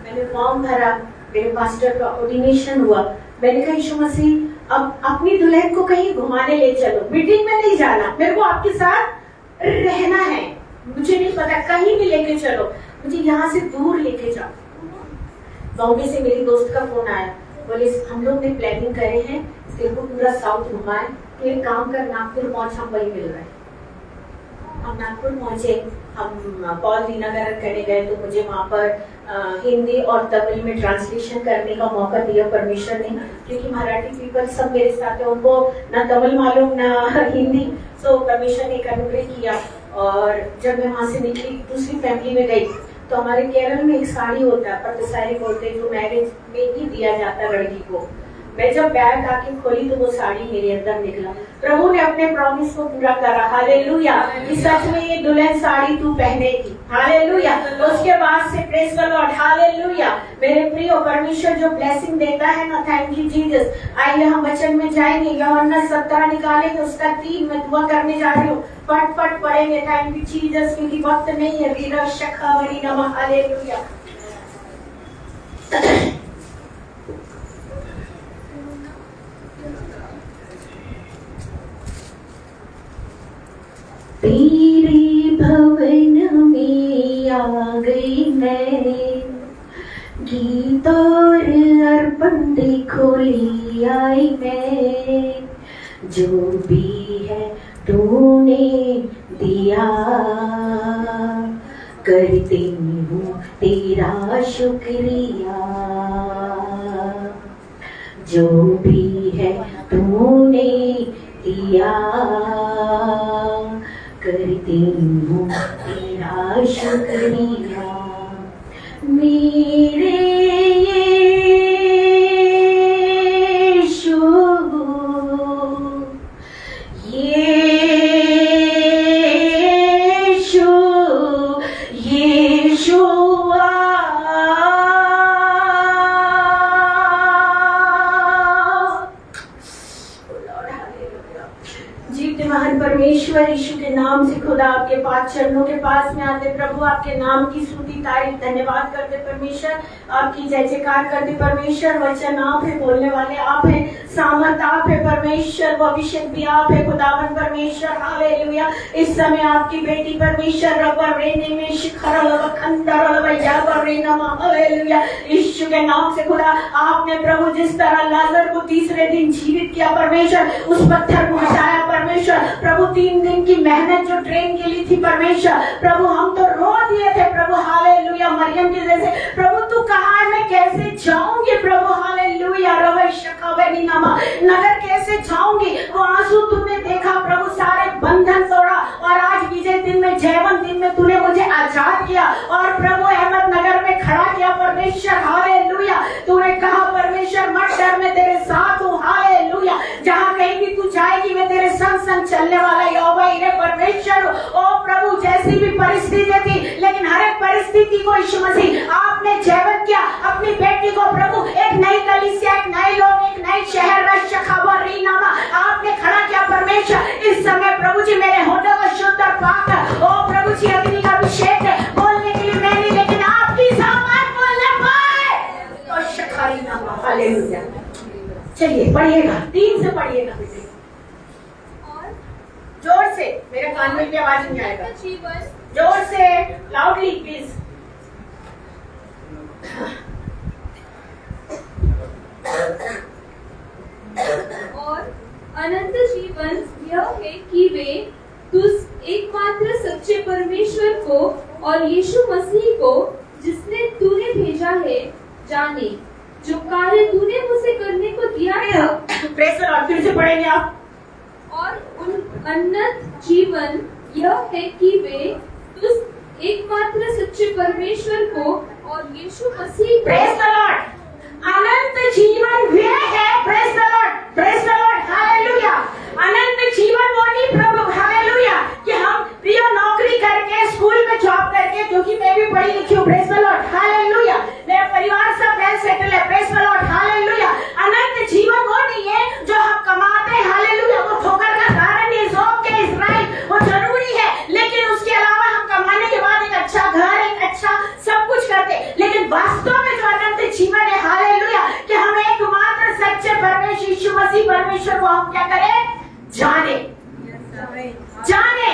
S1: मैंने फॉर्म भरा, मेरे पास्टर का ऑर्डिनेशन हुआ। मैंने कहा यीशु मसीह अब अपनी दुल्हन को कहीं घुमाने ले चलो, मीटिंग में नहीं जाना, मेरे को आपके साथ रहना है। मुझे नहीं पता कहीं भी लेके चलो, मुझे यहाँ से दूर लेके जाओ। बॉम्बे से मेरी दोस्त का फोन आया, बोले हम लोग ने प्लानिंग करे हैं तेरे को पूरा साउथ घुमाए, तो एक काम कर नागपुर पहुंच, हम वही मिल रहे हैं। हम नागपुर पहुंचे, हम पॉल दीनागर करने गए, तो मुझे वहाँ पर हिंदी और तमिल में ट्रांसलेशन करने का मौका दिया परमेश्वर ने, क्योंकि मराठी पीपल सब मेरे साथ है, उनको ना तमिल मालूम ना हिंदी। सो परमेश्वर ने एक अनुग्रह किया। और जब मैं वहाँ से निकली दूसरी फैमिली में गई, तो हमारे केरल में एक साड़ी होता है, पटसारी बोलते हैं, जो मैरिज में ही दिया जाता है लड़की को। मैं जब बैग आके खोली तो वो साड़ी मेरे अंदर निकला। प्रभु ने अपने प्रॉमिस को पूरा करा। हालेलुया। कि सच में ये दुल्हन साड़ी तू पहनेगी। हालेलुया। उसके बाद से प्रेज द लॉर्ड, हालेलुया। मेरे प्रिय परमेश्वर जो ब्लेसिंग देता है ना, थैंक यू जीसस। आइए हम वचन में जाएंगे, यूहन्ना 17 निकालेंगे, उसका 3 मैं दुआ करने जा रही हूँ, फट फट पढ़ेंगे। थैंक यू जीसस, क्योंकि वक्त नहीं है। वीरा शखा बड़ी नमः, हालेलुया। तेरे भवन में आ गई मैं, गीत और अर्पण देखो ले आई मैं। जो भी है तूने दिया, करती हूँ तेरा शुक्रिया। जो भी है तूने दिया, करती हूँ तेरा शुक्रिया। मेरे यीशु, यीशु, यीशुआ, जीवते महान परमेश्वर यीशु के नाम से खुदा आपके पास चरणों के पास में आते प्रभु, आपके नाम की स्तुति तारीफ धन्यवाद करते परमेश्वर, आपकी जय जयकार करते परमेश्वर। वचन आप है, बोलने वाले आप है, सामर्थ आप है परमेश्वर, वो अभिषेक भी आप है खुदावन परमेश्वर। हालेलुया। इस समय आपकी बेटी परमेश्वर यीशु के नाम से खुदा, आपने प्रभु जिस तरह लाजर को तीसरे दिन जीवित किया परमेश्वर, उस पत्थर को हटाया परमेश्वर। प्रभु 3 दिन की मेहनत जो ट्रेन के लिए थी परमेश्वर, प्रभु हम तो रो दिए थे प्रभु। हालेलुया। मरियम के जैसे प्रभु तू कहाँ है, मैं कैसे जाऊंगी प्रभु। हालेलुया। नगर कैसे जाऊंगी, वो आंसू तुमने देखा प्रभु, सारे बंधन तोड़ा, और आज विजय दिन में, जयवंत दिन में तूने मुझे आजाद किया और प्रभु अहमदनगर में खड़ा किया परमेश्वर। हालेलुया। तूने कहा परमेश्वर मत डर, मैं तेरे साथ हूँ। हालेलुया। जहाँ कहीं भी तू जाएगी मैं तेरे संग संग चलने वाला यहोवा इरे परमेश्वर। ओ प्रभु जैसी भी परिस्थिति थी, लेकिन हर एक परिस्थिति को यीशु मसीह आपने जयवंत किया। अपनी बेटी को प्रभु एक नई कलीसिया, एक नए लोग, एक नई शहर आपने खड़ा किया परमेश्वर। इस समय प्रभु जी मेरे होठों को शुद्ध और पाक, ओ प्रभु जी अग्नि का अभिषेक चलिए पढ़िएगा, 3 से पढ़िएगा बेटे,
S2: और
S1: जोर से, मेरे कान में भी आवाज नहीं आएगा,
S2: जीवन
S1: जोर से, लाउडली प्लीज।
S2: और अनंत जीवन यह है कि वे तुझ एकमात्र सच्चे परमेश्वर को और यीशु मसीह को जिसने तूने भेजा है जाने, जो कार्य तूने मुझे करने को दिया था।
S1: प्रेज़ द लॉर्ड, फिर से पढ़ेंगे आप।
S2: और उन अनंत जीवन यह है कि वे तुझ एकमात्र सच्चे परमेश्वर को और यीशु मसीह को।
S1: प्रेज़ द लॉर्ड, अनंत जीवन वे है। Praise the Lord, praise the Lord, hallelujah. अनंत जीवन वो नहीं प्रभु, हालेलुया, कि हम प्रिय नौकरी करके स्कूल में जॉब करके, क्योंकि मैं भी पढ़ी लिखी हूँ, प्रेज़ द लॉर्ड, हालेलुया, मेरा परिवार सब वेल सेटल है, प्रेज़ द लॉर्ड, हालेलुया। अनंत जीवन वो नहीं है जो हम कमाते हैं, हालेलुया, वो ठोकर का कारण इज ओके, इज राइट, वो जरूरी है, लेकिन उसके अलावा हम कमाने के बाद एक अच्छा घर, एक अच्छा सब कुछ करते, लेकिन वास्तव में जो अनंत जीवन है, हालेलुया, कि हम एकमात्र सच्चे परमेश्वर यीशु मसीह परमेश्वर को हम क्या करें, जाने, जाने,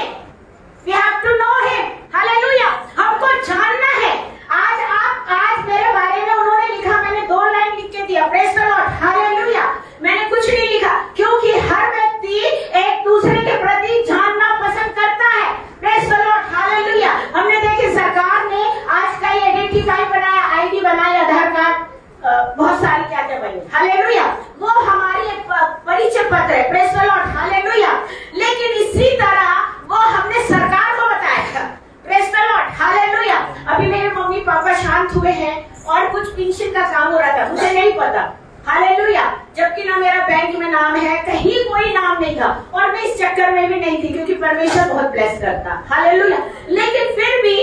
S1: we have to know him, hallelujah, हमको जानना है। आज मेरे बारे में उन्होंने लिखा, मैंने 2 लाइन लिख के दिया, प्रेज़ द लॉर्ड, हालेलुया, मैंने कुछ नहीं लिखा, क्योंकि हर व्यक्ति एक दूसरे के प्रति जानना पसंद करता है, प्रेज़ द लॉर्ड, हालेलुया। हमने देखे सरकार ने आज कई आइडेंटिफाई बनाया, आईडी बनाई, आधार कार्ड, बहुत सारी क्या बनी, हालेलुया, वो हमारी एक परिचय पत्र है, प्रेज़ द लॉर्ड, हालेलुया। लेकिन इसी तरह वो हमने सरकार को बताया था, प्रेज़ द लॉर्ड, हालेलुया। अभी मेरे मम्मी पापा शांत हुए हैं और कुछ पेंशन का काम हो रहा था, मुझे नहीं पता, हालेलुया, जबकि ना मेरा बैंक में नाम है, कहीं कोई नाम नहीं था, और मैं इस चक्कर में भी नहीं थी, क्योंकि परमेश्वर बहुत ब्लेस करता, हालेलुया। लेकिन फिर भी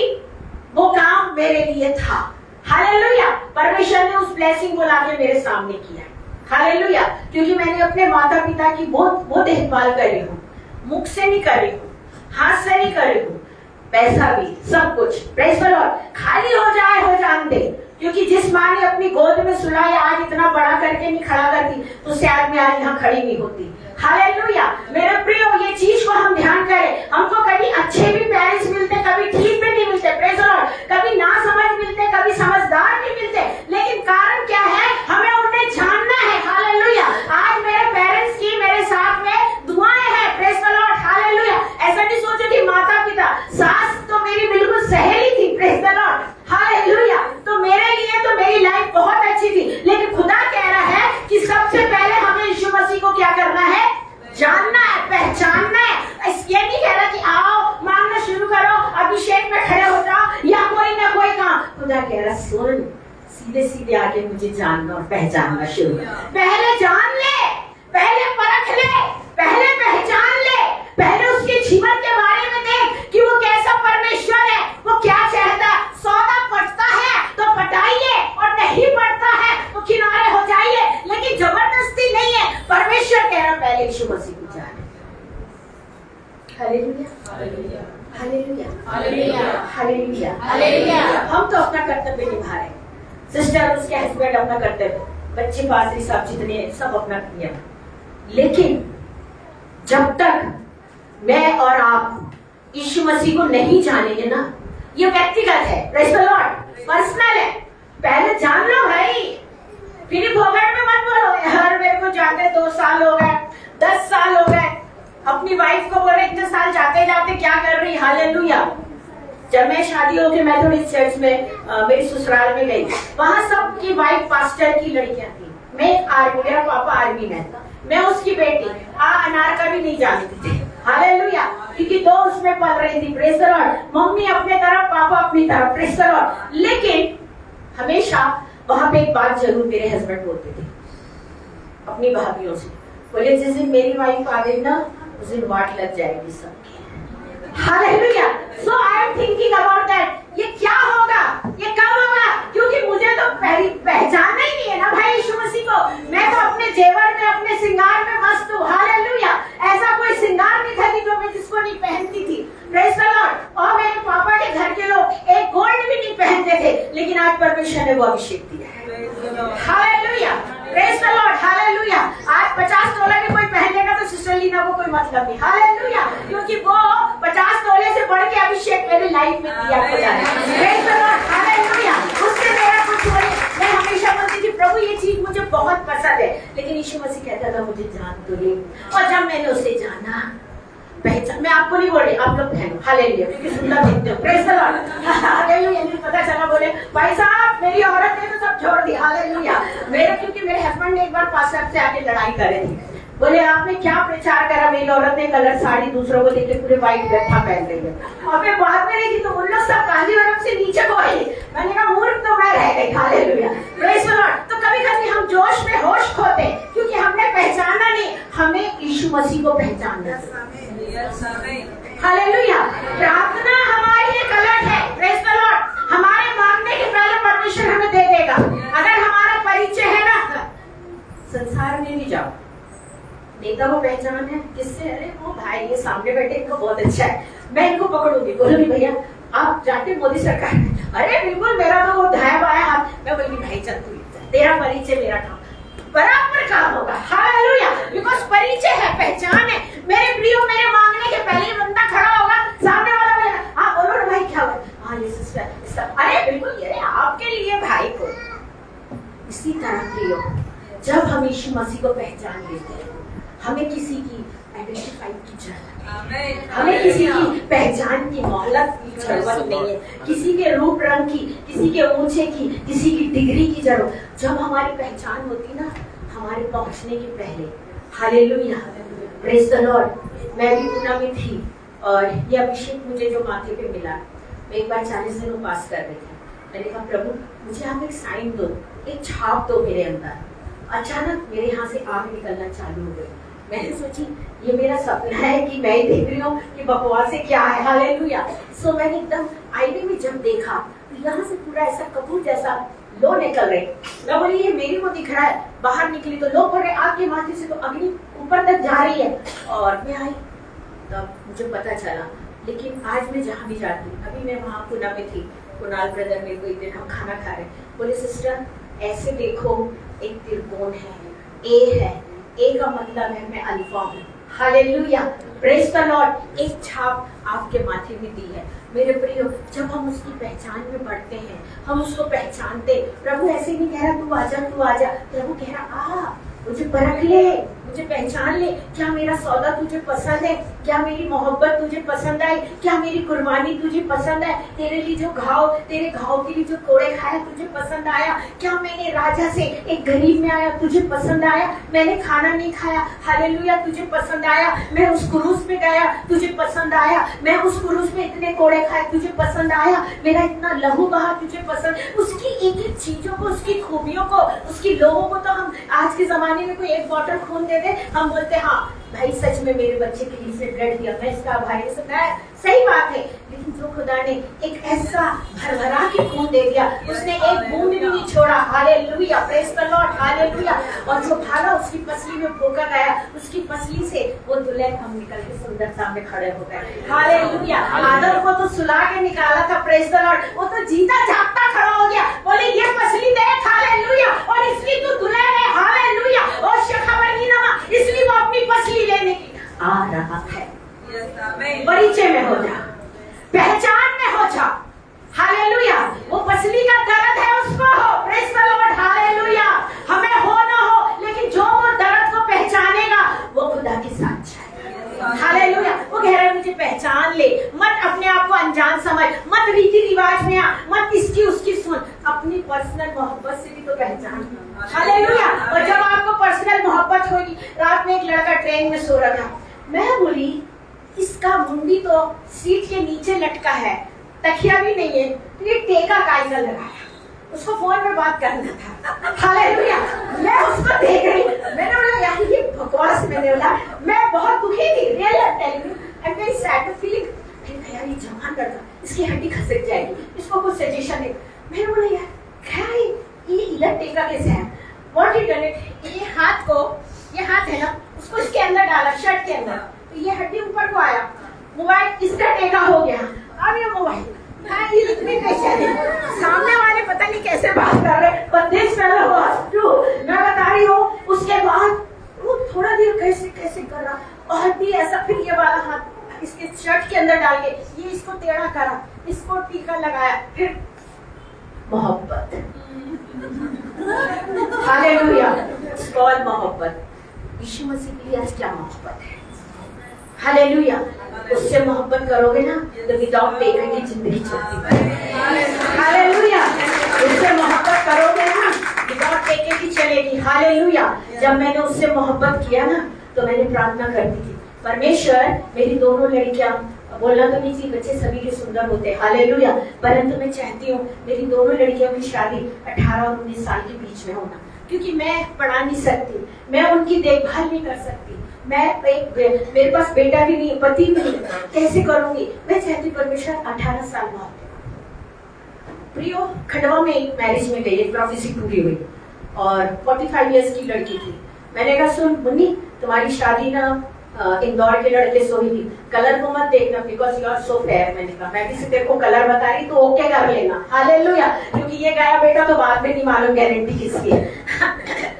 S1: वो काम मेरे लिए था, हालेलुया, परमेश्वर ने उस ब्लेसिंग को लाके मेरे सामने किया, हालेलुया, क्योंकि मैंने अपने माता पिता की बहुत देखभाल करी हूँ, मुख से नहीं करी हूँ, हाथ से नहीं करी हूँ, पैसा भी, सब कुछ, प्रेज़ द लॉर्ड, खाली हो जाए हो जान दे, क्योंकि जिस माँ ने अपनी गोद में सुलाया आज इतना बड़ा करके नहीं खड़ा करती, तो शायद मैं आज यहाँ खड़ी नहीं होती, हालेलुया। मेरे प्रियो, ये चीज को हम ध्यान करें, हमको कभी अच्छे भी पेरेंट्स मिलते, कभी ठीक भी नहीं मिलते, प्रेज़ द लॉर्ड, कभी ना समझ मिलते, कभी समझदार नहीं मिलते, लेकिन कारण क्या है, हमें उन्हें जानना है, हालेलुया। आज मेरे पेरेंट्स की मेरे साथ में दुआएं हैं, प्रेज़ द लॉर्ड, हालेलुया। ऐसा नहीं सोचो कि माता पिता, सास तो मेरी बिल्कुल सहेली थी, प्रेज़ द लॉर्ड, हालेलुया, तो मेरे लिए तो मेरी लाइफ बहुत अच्छी थी, लेकिन खुदा कह रहा है कि सबसे पहले हमें यीशु मसीह को क्या करना है, जानना है, पहचानना है। ये नहीं कह रहा कि आओ मांगना शुरू करो, अभिषेक में खड़े हो जाओ या कोई ना कोई काम, खुदा कह रहा सुन, सीधे सीधे आके मुझे जानना और पहचानना शुरू कर, पहले जान ले, पहले परख ले, पहले पहचान ले, पहले उसके जीवन के बारे में देख कि वो कैसा परमेश्वर है, वो क्या चाहता है। सौदा पड़ता है तो पटाइए, और नहीं पड़ता है तो किनारे हो जाइए, लेकिन जबरदस्ती नहीं है। परमेश्वर कह रहा पहले यीशु मसीह को जाने, hallelujah, hallelujah, hallelujah, hallelujah, hallelujah. हम तो अपना कर्तव्य निभा रहे, सिस्टर उसके हस्बैंड अपना कर्तव्य, बच्चे पादरी साहब जितने सब अपना किया, लेकिन जब तक मैं और आप यीशु मसीह को नहीं जानेंगे ना, ये व्यक्तिगत है, प्रेज़ द लॉर्ड, पर्सनल है, पहले जान लो भाई, फिर भोगट में मत बोलो यार मेरे को जाते 2 साल हो गए, 10 साल हो गए, अपनी वाइफ को बोले इतने साल जाते जाते क्या कर रही, हालेलुया। जब मैं शादी होके मेथोडिस्ट चर्च में मेरी ससुराल में गई, वहां सबकी वाइफ पास्टर की लड़कियां थी, मैं आर्मी, मेरा पापा आर्मी में था, मैं उसकी बेटी अनार का भी नहीं जानती थी, हालेलुया, क्योंकि 2 उसमें पल रही थी, प्रेज़ द लॉर्ड, मम्मी अपने तरफ, पापा अपनी तरफ, प्रेज़ द लॉर्ड। लेकिन हमेशा वहां पे एक बात जरूर मेरे हस्बैंड बोलते थे अपनी भाभीयों से, बोले जिस दिन मेरी वाइफ आ गई ना, उस दिन वाट लग जाएगी सबकी, hallelujah. So I am thinking about that, ये क्या होगा, ये कब होगा, क्योंकि मुझे तो पहचानना ही नहीं है ना भाई यीशु मसीह को, मैं तो अपने जेवर में, अपने श्रृंगार में मस्त हूँ, हालेलुया। ऐसा कोई श्रृंगार नहीं था जो मैं जिसको नहीं पहनती थी, प्रेज़ द लॉर्ड। और मेरे पापा के घर के लोग एक गोल्ड भी नहीं पहनते थे, लेकिन आज परमेश्वर ने वो अभिषेक दिया है, hallelujah, praise the Lord, hallelujah. आज 50 तोला के कोई पहनेगा तो सिस्टर लीना को कोई मतलब नहीं, हालेलुया, क्योंकि वो 50 तोले से बढ़ के अभिषेक मेरे लाइफ में दिया खुदा ने। Praise the Lord, hallelujah. उससे मेरा कुछ हो नहीं। मैं हमेशा बोलती थी प्रभु ये चीज मुझे बहुत पसंद है, लेकिन यीशु मसीह कहता था मुझे जान तो ले। और जब मैंने उसे जाना, पहचान, मैं आपको नहीं बोल रही, आप लोग पहनो, हालेलुया, क्योंकि सुंदर दिखते हो, प्रेज द लॉर्ड, हालेलुया। मुझे पता चला, बोले भाई साहब मेरी औरत ने तो सब छोड़ दी, हालेलुया। क्योंकि मेरे हस्बैंड ने एक बार पास्टर से आके लड़ाई करे थी, बोले आपने क्या प्रचार करा, मेरी औरत ने कलर साड़ी दूसरों को देके पूरे व्हाइट गट्ठा पहन रही है। और मैं बाद में देखी तो उन लोग सब काली औरत से नीचे को आई। मैंने कहा मूर्ख तो मैं रह गई, हालेलुया, प्रेज द लॉर्ड। तो कभी कभी हम जोश में होश खोते क्योंकि हमने पहचाना नहीं, हमें यीशु मसीह को पहचानना है, हालेलुया। प्रार्थना हमारी एक अलर्ट है, प्रेज द लॉर्ड। हमारे मांगने के पहले परमेश्वर हमें दे देगा। अगर हमारा परिचय है ना, संसार में भी जाओ, नेता को पहचान है किससे, अरे वो भाई ये सामने बैठे इनको बहुत अच्छा है, मैं इनको पकड़ूंगी, बोलूंगी भैया आप जाते मोदी सरकार, अरे बिल्कुल मेरा तो वो धाया बाया हाथ, मैं बोलूंगी भाई चल तू तेरा परिचय मेरा काम, बराबर काम होगा, हालेलुया, बिकॉज़ परिचय है, पहचान है। मेरे प्रियो, मेरे मांगने के पहले बंदा खड़ा होगा, सामने वाला बोलेगा हाँ बोलो ना भाई क्या हुआ, हाँ ये सिस्टर, अरे बिल्कुल ये आपके लिए भाई को। इसी तरह प्रियो, जब हम यीशु मसीह को पहचान लेते हैं, हमें किसी की आइडेंटिफाई की जरूरत, हमें किसी की पहचान की मोहलत की जरूरत नहीं है, किसी के रूप रंग की, किसी के ऊंचे की, किसी की डिग्री की जरूरत। जब हमारी पहचान होती ना हमारे पहुंचने के पहले, हालेलुया, प्रेज द लॉर्ड। मैं भी पुणे में थी और ये अभिषेक मुझे जो माथे पे मिला, मैं एक बार 40 दिन उपास कर रही थी। मैंने कहा प्रभु मुझे आप एक साइन दो, एक छाप दो मेरे अंदर। अचानक मेरे यहाँ से आग निकलना चालू हो गई। मैंने सोची ये मेरा सपना है कि मैं देख रही हूँ कि बकवासें क्या है, हालेलुया। सो मैंने एकदम आईने में जब देखा तो यहाँ से पूरा ऐसा कपूर जैसा लो निकल रहे। मैं बोली ये मेरी को दिख रहा है, बाहर निकली तो लो पड़ रहे, आग के माथे से तो अग्नि ऊपर तक जा रही है। और मैं आई तब मुझे पता चला। लेकिन आज मैं जहाँ भी जाती हूँ, अभी मैं वहाँ पुणे में थी, कुणाल ब्रदर मेरे को एक दिन हम खाना खा रहे, बोले सिस्टर ऐसे देखो एक त्रिकोण है, ए है, ए का मतलब है मैं अल्फा हूँ, हालेलुया, प्रेज द लॉर्ड। एक छाप आपके माथे में दी है मेरे प्रियो। जब हम उसकी पहचान में बढ़ते हैं, हम उसको पहचानते, प्रभु ऐसे नहीं कह रहा तू आजा तू आजा, प्रभु कह रहा आ मुझे परख ले, मुझे पहचान ले, क्या मेरा सौदा तुझे पसंद है, क्या मेरी मोहब्बत तुझे पसंद आई, क्या मेरी कुर्बानी तुझे पसंद है, तेरे लिए जो घाव, तेरे घाव के लिए जो कोड़े खाया तुझे पसंद आया, क्या मैंने राजा से एक गरीब में आया तुझे पसंद आया, मैंने खाना नहीं खाया, हालेलुया, तुझे पसंद आया, मैं उस क्रूस पे गया तुझे पसंद आया, मैं उस क्रूस में इतने कोड़े खाए तुझे पसंद आया, मेरा इतना लहू बहा तुझे पसंद। उसकी एक एक चीजों को, उसकी खूबियों को, उसकी लोगों को तो हम आज के जमाने में कोई एक बॉटल खून दे दे, हम बोलते हाँ भाई सच में मेरे बच्चे के लिए इसने ब्लड दिया, मैं इसका भाई सुना है, सही बात है। लेकिन जो खुदा ने एक ऐसा भरभरा के खून दे दिया, उसने एक बूंद भी नहीं छोड़ा, hallelujah, praise the Lord, hallelujah. और जो भाला उसकी पसली में भोंका गया, उसकी पसली से वो दुल्हन हम निकल के सुंदरता में खड़े हो गए, हालेलुया। आदम को तो सुला के निकाला था, प्रेज द लॉर्ड, वो तो जीता जागता खड़ा हो गया, बोले ये पसली देख, हालेलुया, और इसलिए तू दुल्हन है, हालेलुया, और शखावरहीनमा, इसलिए वो अपनी पसली लेने की आ रहा है। परिचय में हो जा, पहचान में हो जा, हालेलुया। वो पसली का दर्द है उसको हो, प्रेज द लॉर्ड, हालेलुया। हमें हो ना हो, लेकिन जो वो दर्द को पहचानेगा वो खुदा के साथ जाएगा, हालेलुया। वो कह रहा है मुझे पहचान ले, मत अपने आप को अनजान समझ, मत रीति रिवाज में आ, मत इसकी उसकी सुन, अपनी पर्सनल मोहब्बत से भी तो पहचान, हालेलुया। और जब आपको पर्सनल मोहब्बत होगी, रात में एक लड़का ट्रेन में सो रहा था, मैं बोली इसका मुंडी तो सीट के नीचे लटका है, तकिया भी नहीं है, तो ये टेका कायदा लगाया, उसको फोन पे बात करना था, हालेलुया। मैं उसको देख रही, मैंने बोला यार ये बकवास, मैंने बोला मैं बहुत दुखी थी, real telling you, I am very sad feeling, मैंने यार ये जवान लड़का, इसकी हड्डी खसक जाएगी, इसको कुछ सजेशन दे। मैंने बोला यार क्या है ये इधर टेका कैसे है, व्हाट यू डन इट, ये हाथ को, ये हाथ है ना, उसको इसके अंदर डाला, शर्ट के अंदर, तो ये हड्डी ऊपर को आया, मोबाइल इसका टेका हो गया, अब ये मोबाइल, हाँ ये इतने कैसे है, सामने वाले पता नहीं कैसे बात कर रहे, but this fellow was true, मैं बता रही हूँ बहुत ही ऐसा, फिर ये वाला हाथ इसके शर्ट के अंदर डाल के ये इसको टेढ़ा करा, इसको टीका लगाया, फिर मोहब्बत। हालेलुया, इट्स कॉल्ड मोहब्बत। यीशु मसीह के लिए आज क्या मोहब्बत है। हालेलुया, उससे मोहब्बत करोगे ना तो विदाउट टेकर की जिंदगी चलती है। हालेलुया, उससे मोहब्बत करोगे ना विदाउट टेकर की चलेगी। हालेलुया, जब मैंने उससे मोहब्बत किया ना तो मैंने प्रार्थना करती थी, परमेश्वर मेरी दोनों लड़कियां, बोलना तो नहीं चाहिए, बच्चे सभी के सुंदर होते हैं, हालेलुया, परंतु मैं चाहती हूँ मेरी दोनों लड़कियों की शादी 18 और 19 साल के बीच में होना, क्योंकि मैं पढ़ा नहीं सकती, मैं उनकी देखभाल नहीं कर सकती, मेरे पास बेटा भी नहीं, पति भी नहीं, कैसे करूंगी। मैं चाहती परमेश्वर 18 साल में प्रियो खंडवा में एक मैरिज में गई, एक प्रोफेसी पूरी हुई और 45 इयर्स की लड़की थी। मैंने कहा सुन मुन्नी, तुम्हारी शादी ना इंदौर के लड़के से हुई थी, कलर को मत देखना because you are so fair. मैंने कहा मैं किसी तेरे को कलर बता रही तो ओके कर लेना, हालेलुया, क्योंकि ये गया बेटा तो बाद में नहीं मालूम गारंटी किसकी है।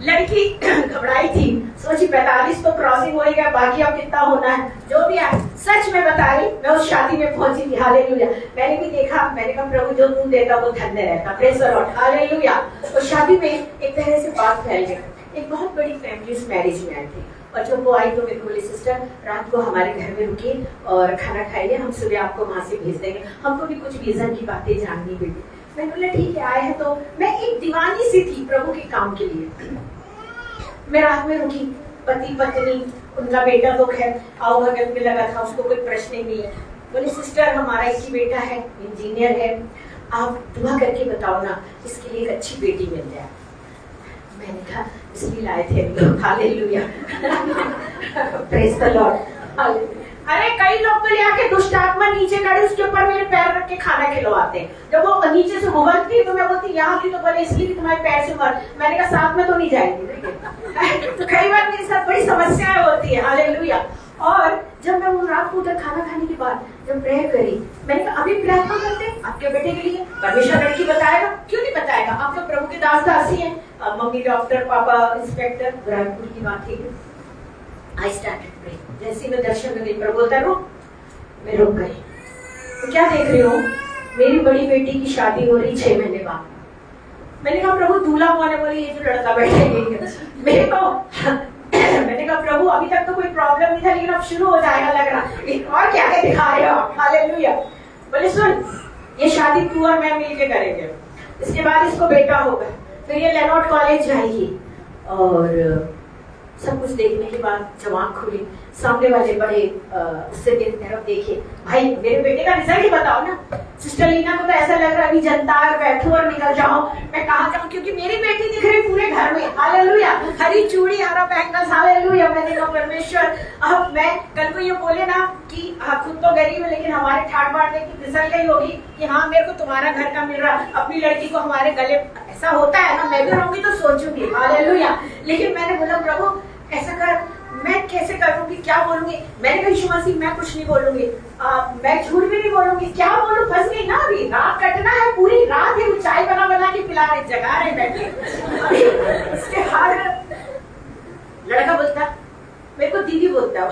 S1: लड़की घबराई थी, सोची 45 तो क्रॉसिंग हो ही गया, बाकी अब कितना होना है, जो भी है। सच में बता रही, मैं उस शादी में पहुंची थी, हालेलुया। मैंने भी देखा, मैंने कहा प्रभु जो तू देता वो धन्य रहता, प्रेज़ द लॉर्ड, हालेलुया। उस शादी में एक तरह से बात फैल गई, एक बहुत बड़ी फैमिली उस मैरिज में आई थी, और जब वो आई तो मेरे को बोली सिस्टर रात को हमारे घर में रुकिए और खाना खाइए, हम सुबह आपको वहां से भेज देंगे, हमको भी कुछ विजन की बातें जाननी बेटी। मैंने बोला ठीक है, आए हैं तो। मैं एक दीवानी सी थी प्रभु के काम के लिए। मैं रात में रुकी, पति पत्नी, उनका बेटा तो खैर आओ भगत में लगा था, उसको कोई प्रश्न ही नहीं है। बोले सिस्टर हमारा एक ही बेटा है, इंजीनियर है, आप दुआ करके बताओ ना इसके लिए एक अच्छी बेटी मिल जाए। मैंने कहा इसलिए लाए थे, हालेलुया, प्रेज़ द लॉर्ड। अरे कई लोग तो ले आके दुष्ट आत्मा नीचे खड़े उसके ऊपर मेरे पैर रख के खाना खिलवाते हैं, जब वो नीचे से उबलती तो मैं बोलती यहाँ की तो बोले इसलिए भी तुम्हारे पैर से उबल। मैंने कहा साथ में तो नहीं जाएगी। तो कई बार मेरे साथ बड़ी समस्याएं होती है, हालेलुया। और जब मैं वो रात को उधर खाना खाने के बाद जब प्रेयर करी, मैंने कहा अभी प्रार्थना करते हैं आपके बेटे के लिए, परमेश्वर लड़की बताएगा, क्यों नहीं बताएगा, आप तो प्रभु के दास दासी हैं, मम्मी डॉक्टर, पापा इंस्पेक्टर, बुरहानपुर की बात है। I started praying. जैसे मैं दर्शन में गई, प्रभु बोलता रुक, मैं रुक गई। तो क्या देख रही हूँ, मेरी बड़ी बेटी की शादी हो रही 6 महीने बाद। मैंने कहा प्रभु दूल्हा होने बोली ये जो लड़का बैठे मेरे को मैंने कहा प्रभु अभी तक तो कोई प्रॉब्लम नहीं था, लेकिन अब शुरू हो जाएगा लग रहा, और क्या दिखा रहे हो, हालेलुया। बोले सुन ये शादी तू और मैं मिलके करेंगे, इसके बाद इसको बेटा होगा, फिर ये लेनॉर्ड कॉलेज जाएगी। और सब कुछ देखने के बाद जब आँख खुली, सामने वाले बड़े उससे तरफ देखे, भाई मेरे बेटे का रिजल्ट ही बताओ ना। सिस्टर लीना को तो ऐसा लग रहा है अभी जनता बैठो और निकल जाओ, मैं कहाँ जाऊँ, क्योंकि मेरी बेटी दिख रही पूरे घर में, हालेलुया, हरी चूड़ी, हरा बैंगल्स, हालेलुया। मैंने कहा परमेश्वर अब मैं कल को ये बोले ना कि खुद तो गरीब है लेकिन हमारे ठाट बांटने की रिजल्ट यही होगी कि हाँ मेरे को तुम्हारा घर का मिल रहा, अपनी लड़की को हमारे गले, ऐसा होता है ना, मैं भी रहूंगी तो सोचूंगी, हालेलुया। लेकिन मैंने बोला प्रभु ऐसा कर, मैं कैसे करूंगी, क्या बोलूंगी। मैंने कहा यीशु मसीह मैं कुछ नहीं बोलूंगी, मैं झूठ भी नहीं बोलूंगी, क्या बोलूं, फंस गई ना, अभी रात कटना है, पूरी रात ही चाय बना बना के पिला रहे, जगा रहे बैठे। उसके बाद लड़का बोलता, मेरे को दीदी बोलता,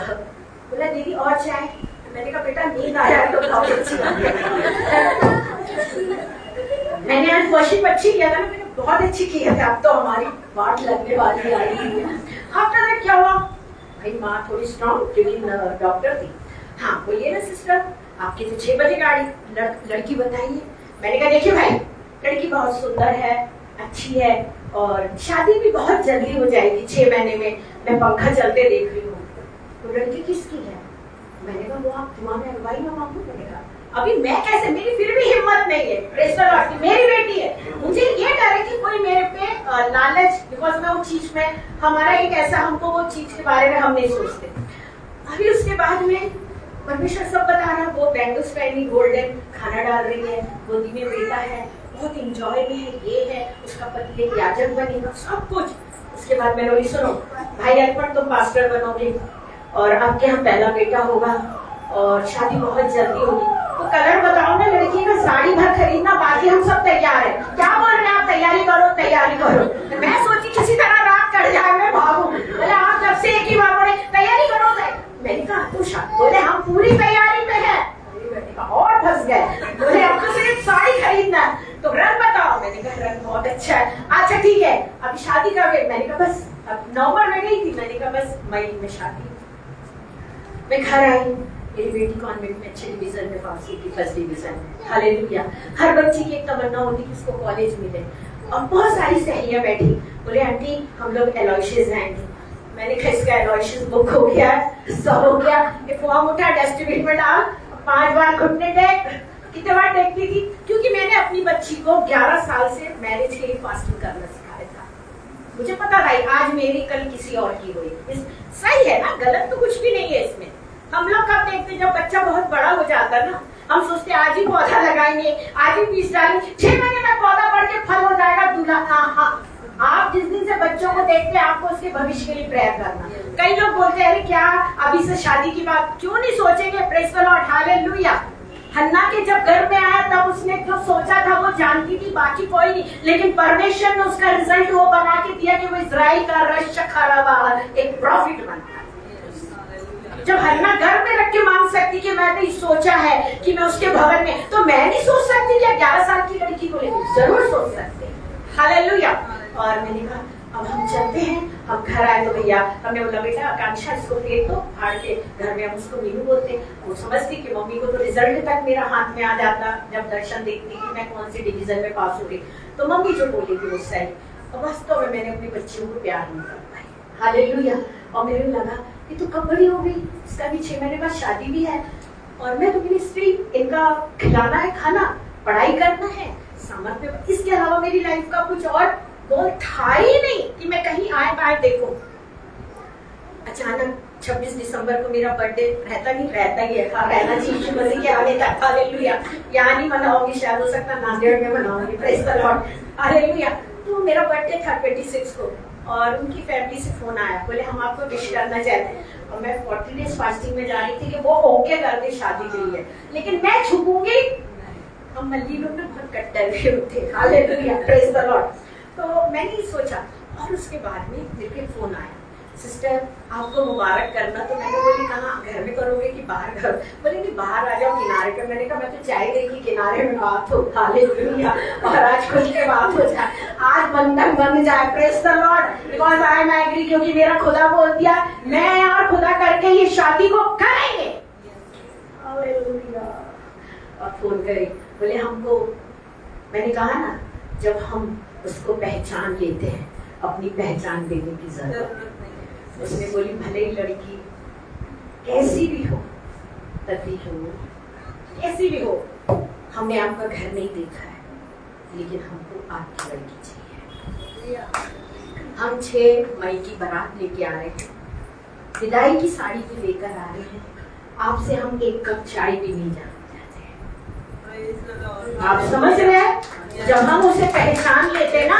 S1: बोला दीदी और चाय। मैंने कहा बेटा नींद आया तो बहुत अच्छी मैंने आज वर्शिप अच्छी किया था ना, मैंने बहुत अच्छी की है, अब तो हमारी बात लगने वाली है। आफ्टर दैट क्या हुआ, भाई माँ थोड़ी स्ट्रॉन्ग क्योंकि डॉक्टर थी, हाँ बोलिए ना सिस्टर आपकी तो 6 बजे गाड़ी, लड़की बताइए। मैंने कहा देखिए भाई लड़की बहुत सुंदर है, अच्छी है और शादी भी बहुत जल्दी हो जाएगी 6 महीने में, मैं पंखा चलते देख रही हूँ। तो लड़की किसकी है? मैंने कहा वो आप तुम्हारे अगुवाई में मांगो। मैंने कहा अभी मैं कैसे, मेरी फिर भी हिम्मत नहीं है, प्रेज़ द लॉर्ड, मेरी बेटी है, मुझे ये डर है कि कोई मेरे पे लालच, बिकॉज मैं वो चीज में, हमारा एक ऐसा, हमको वो चीज के बारे में हम नहीं सोचते। अभी उसके बाद में परमेश्वर सब बता रहा, वो बैंगल्स पहनी, गोल्डन, खाना डाल रही है, गोदी में बेटा है, बहुत इंजॉय में है, ये है, उसका पति एक याजक बनेगा, सब कुछ। उसके बाद मैंने बोली सुनो भाई अर्पण तुम पास्टर बनोगे और आपके यहाँ पहला बेटा होगा और शादी बहुत जल्दी होगी, तो कलर बताओ ना लड़की का, साड़ी भर खरीदना, बाकी हम सब तैयार है। क्या बोल रहे हैं आप, तैयारी करो तैयारी करो। मैं सोची किसी तरह रात कट जाए, मैं भागूं, बोले आप जब से एक ही बार बोले तैयारी करो हालेलुया, बहुत अच्छा है। अच्छा ठीक है, अभी शादी का वेट, मैंने कहा बस अब नवंबर में गई थी, मैंने कहा बस मई में शादी। मैं घर आई, मेरी बेटी कॉन्वेंट में अच्छे डिवीजन में पास हुई थी, फर्स्ट डिवीजन में। हालेलुया। हर बच्ची की एक तमन्ना होती कि उसको कॉलेज मिले, और बहुत सारी सहेलियां बैठी, बोले आंटी हम लोग एलॉयशियस जाएंगे। मैंने कहा इसका एलॉयशियस बुक हो गया, सब हो गया, ये फॉर्म उठा डस्टबिन में डाल, 5 बार घुटने टेक, कितने बार टेकती थी, क्योंकि मैंने अपनी बच्ची को 11 साल से मैरिज के लिए फास्टिंग करना सिखाया था। मुझे पता था आज मेरी कल किसी और की हुई। सही है ना, गलत तो कुछ भी नहीं है इसमें। हम लोग कब देखते जब बच्चा बहुत बड़ा हो जाता है ना, हम सोचते आज ही पौधा लगाएंगे, आज ही बीज डालेंगे, 6 महीने में पौधा बढ़ के फल हो जाएगा दूल्हा। हाँ, आप जिस दिन से बच्चों को देखते हैं आपको उसके भविष्य के लिए प्रेयर करना। कई लोग बोलते हैं अरे क्या अभी से शादी की बात क्यों नहीं सोचेंगे? Praise the Lord, hallelujah. Hannah के जब घर में आया तब उसने जो सोचा था वो जानती थी, बाकी कोई नहीं, लेकिन परमेश्वर ने उसका रिजल्ट वो बना के दिया कि वो इजराइल का एक प्रॉफिट बना। जब हन्ना घर में रख के मांग सकती कि मैंने सोचा है कि मैं उसके भवन में, तो मैं नहीं सोच सकती क्या 11 साल की लड़की को लेकर? जरूर सोच सकते हैं। हालेलुया। और मैंने कहा अब हम चलते हैं। हम घर आए तो भैया हमने बोला बेटा आकांक्षा इसको फेंक दो फाड़ के, घर में हम उसको मीनू बोलते। वो समझती कि मम्मी को तो रिजल्ट तक मेरा हाथ में आ जाता जब दर्शन देखती कि मैं कौन सी डिवीजन में पास हो गई, तो मम्मी जो बोलेगी वो सही। और वास्तव में मैंने अपनी बच्चियों को प्यार नहीं कर पाई। हालेलुया। और मेरे लगा कि तू कब बड़ी हो गई, इसका भी 6 महीने बाद शादी भी है, और मैं तो मिनिस्ट्री, इनका खिलाना है, खाना, पढ़ाई करना है, सामर्थ्य, इसके अलावा मेरी लाइफ का कुछ और गोल था ही नहीं कि मैं कहीं आए बाहर देखो। अचानक 26 दिसंबर को मेरा बर्थडे रहता नहीं, रहता ही है, रहना चाहिए यीशु मसीह के आने तक। हालेलुया। यहाँ नहीं मनाऊंगी, शायद हो सकता नांदेड़ में मनाऊंगी, प्रेज़ द लॉर्ड, हालेलुया। तो मेरा बर्थडे था 26 को, और उनकी फैमिली से फोन आया, बोले हम आपको विश करना चाहते हैं। और मैं 40 डेज फास्टिंग में जा रही थी कि वो ओके कर दे शादी के लिए, लेकिन मैं छुपूंगी। हम मल्ली लोग ना बहुत कट्टर थे, हालेलुया, प्रेज़ द लॉर्ड। तो मैंने सोचा, और उसके बाद में मेरे फोन आया, सिस्टर आपको मुबारक करना। तो मैंने बोली कहाँ, घर में करोगे कि बाहर करो? बोले नहीं बाहर आ जाओ किनारे पे। मैंने कहा मैं तो चाह रही कि किनारे में बात हो, हालेलुया, और आज खुल के बात हो जाए, आज बंधन बन जाए, praise the Lord, because I am agree, क्योंकि मेरा खुदा बोल दिया मैं और खुदा करके ये शादी को करेंगे। हालेलुया। और फोन करे, बोले हमको, मैंने कहा ना जब हम उसको पहचान लेते हैं, अपनी पहचान देने की जरूरत है। उसने बोली भले ही लड़की कैसी भी हो, तभी हो, कैसी भी हो, हमने आपका घर नहीं देखा है, लेकिन हमको आपकी लड़की चाहिए। हम 6 मई की बारात लेके आ रहे हैं, विदाई की साड़ी भी लेकर आ रहे हैं, आपसे हम 1 कप चाय भी नहीं जानते। आप समझ रहे हैं? जब हम उसे पहचान लेते ना,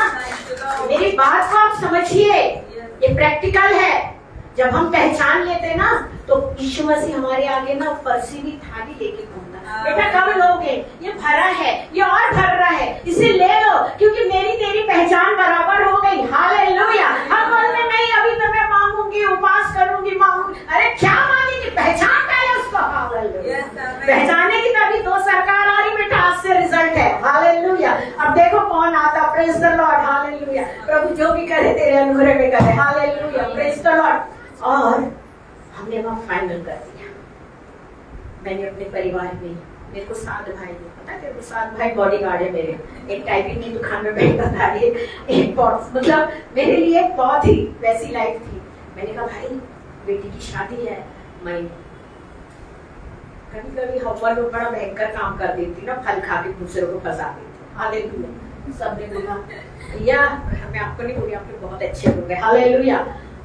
S1: मेरी बात को आप समझिए, ये प्रैक्टिकल है। जब हम पहचान लेते ना, तो यीशु मसीह हमारे आगे ना परसी भी थाली लेके घूमता, बेटा कब लोगे, ये भरा है, ये और भर रहा है, इसे ले लो, क्योंकि मेरी तेरी पहचान बराबर हो गई। हालेलुया। हम बोलते नहीं अभी तो मैं मांगूंगी, उपवास करूंगी, मांगूंगी। अरे क्या मांगेगी? पहचान पहले उसको। हालेलुया। पहचाने की तभी 2 सरकार आ रही बेटा, आज से रिजल्ट है। हालेलुया। अब देखो कौन आता, प्रेज़ द लॉर्ड, हालेलुया। प्रभु जो भी करे तेरे अनुग्रह में करे, हालेलुया, प्रेज़ द लॉर्ड। और हमने वहाँ फाइनल कर दिया। मैंने अपने परिवार में, मेरे को 7 भाई हैं, पता है 7 भाई बॉडीगार्ड है मेरे। एक टाइपिंग की दुकान में बैठता था, एक बहुत, मतलब मेरे लिए एक बहुत ही वैसी लाइफ थी। मैंने कहा भाई बेटी की शादी है, मैं कभी हवा लोग बड़ा भयंकर काम कर देती ना, फल खा के दूसरे को फंसा देती। हालेलुया। सबने बोला भैया मैं आपको नहीं बोली, आपके बहुत अच्छे हो गए, हालेलुया।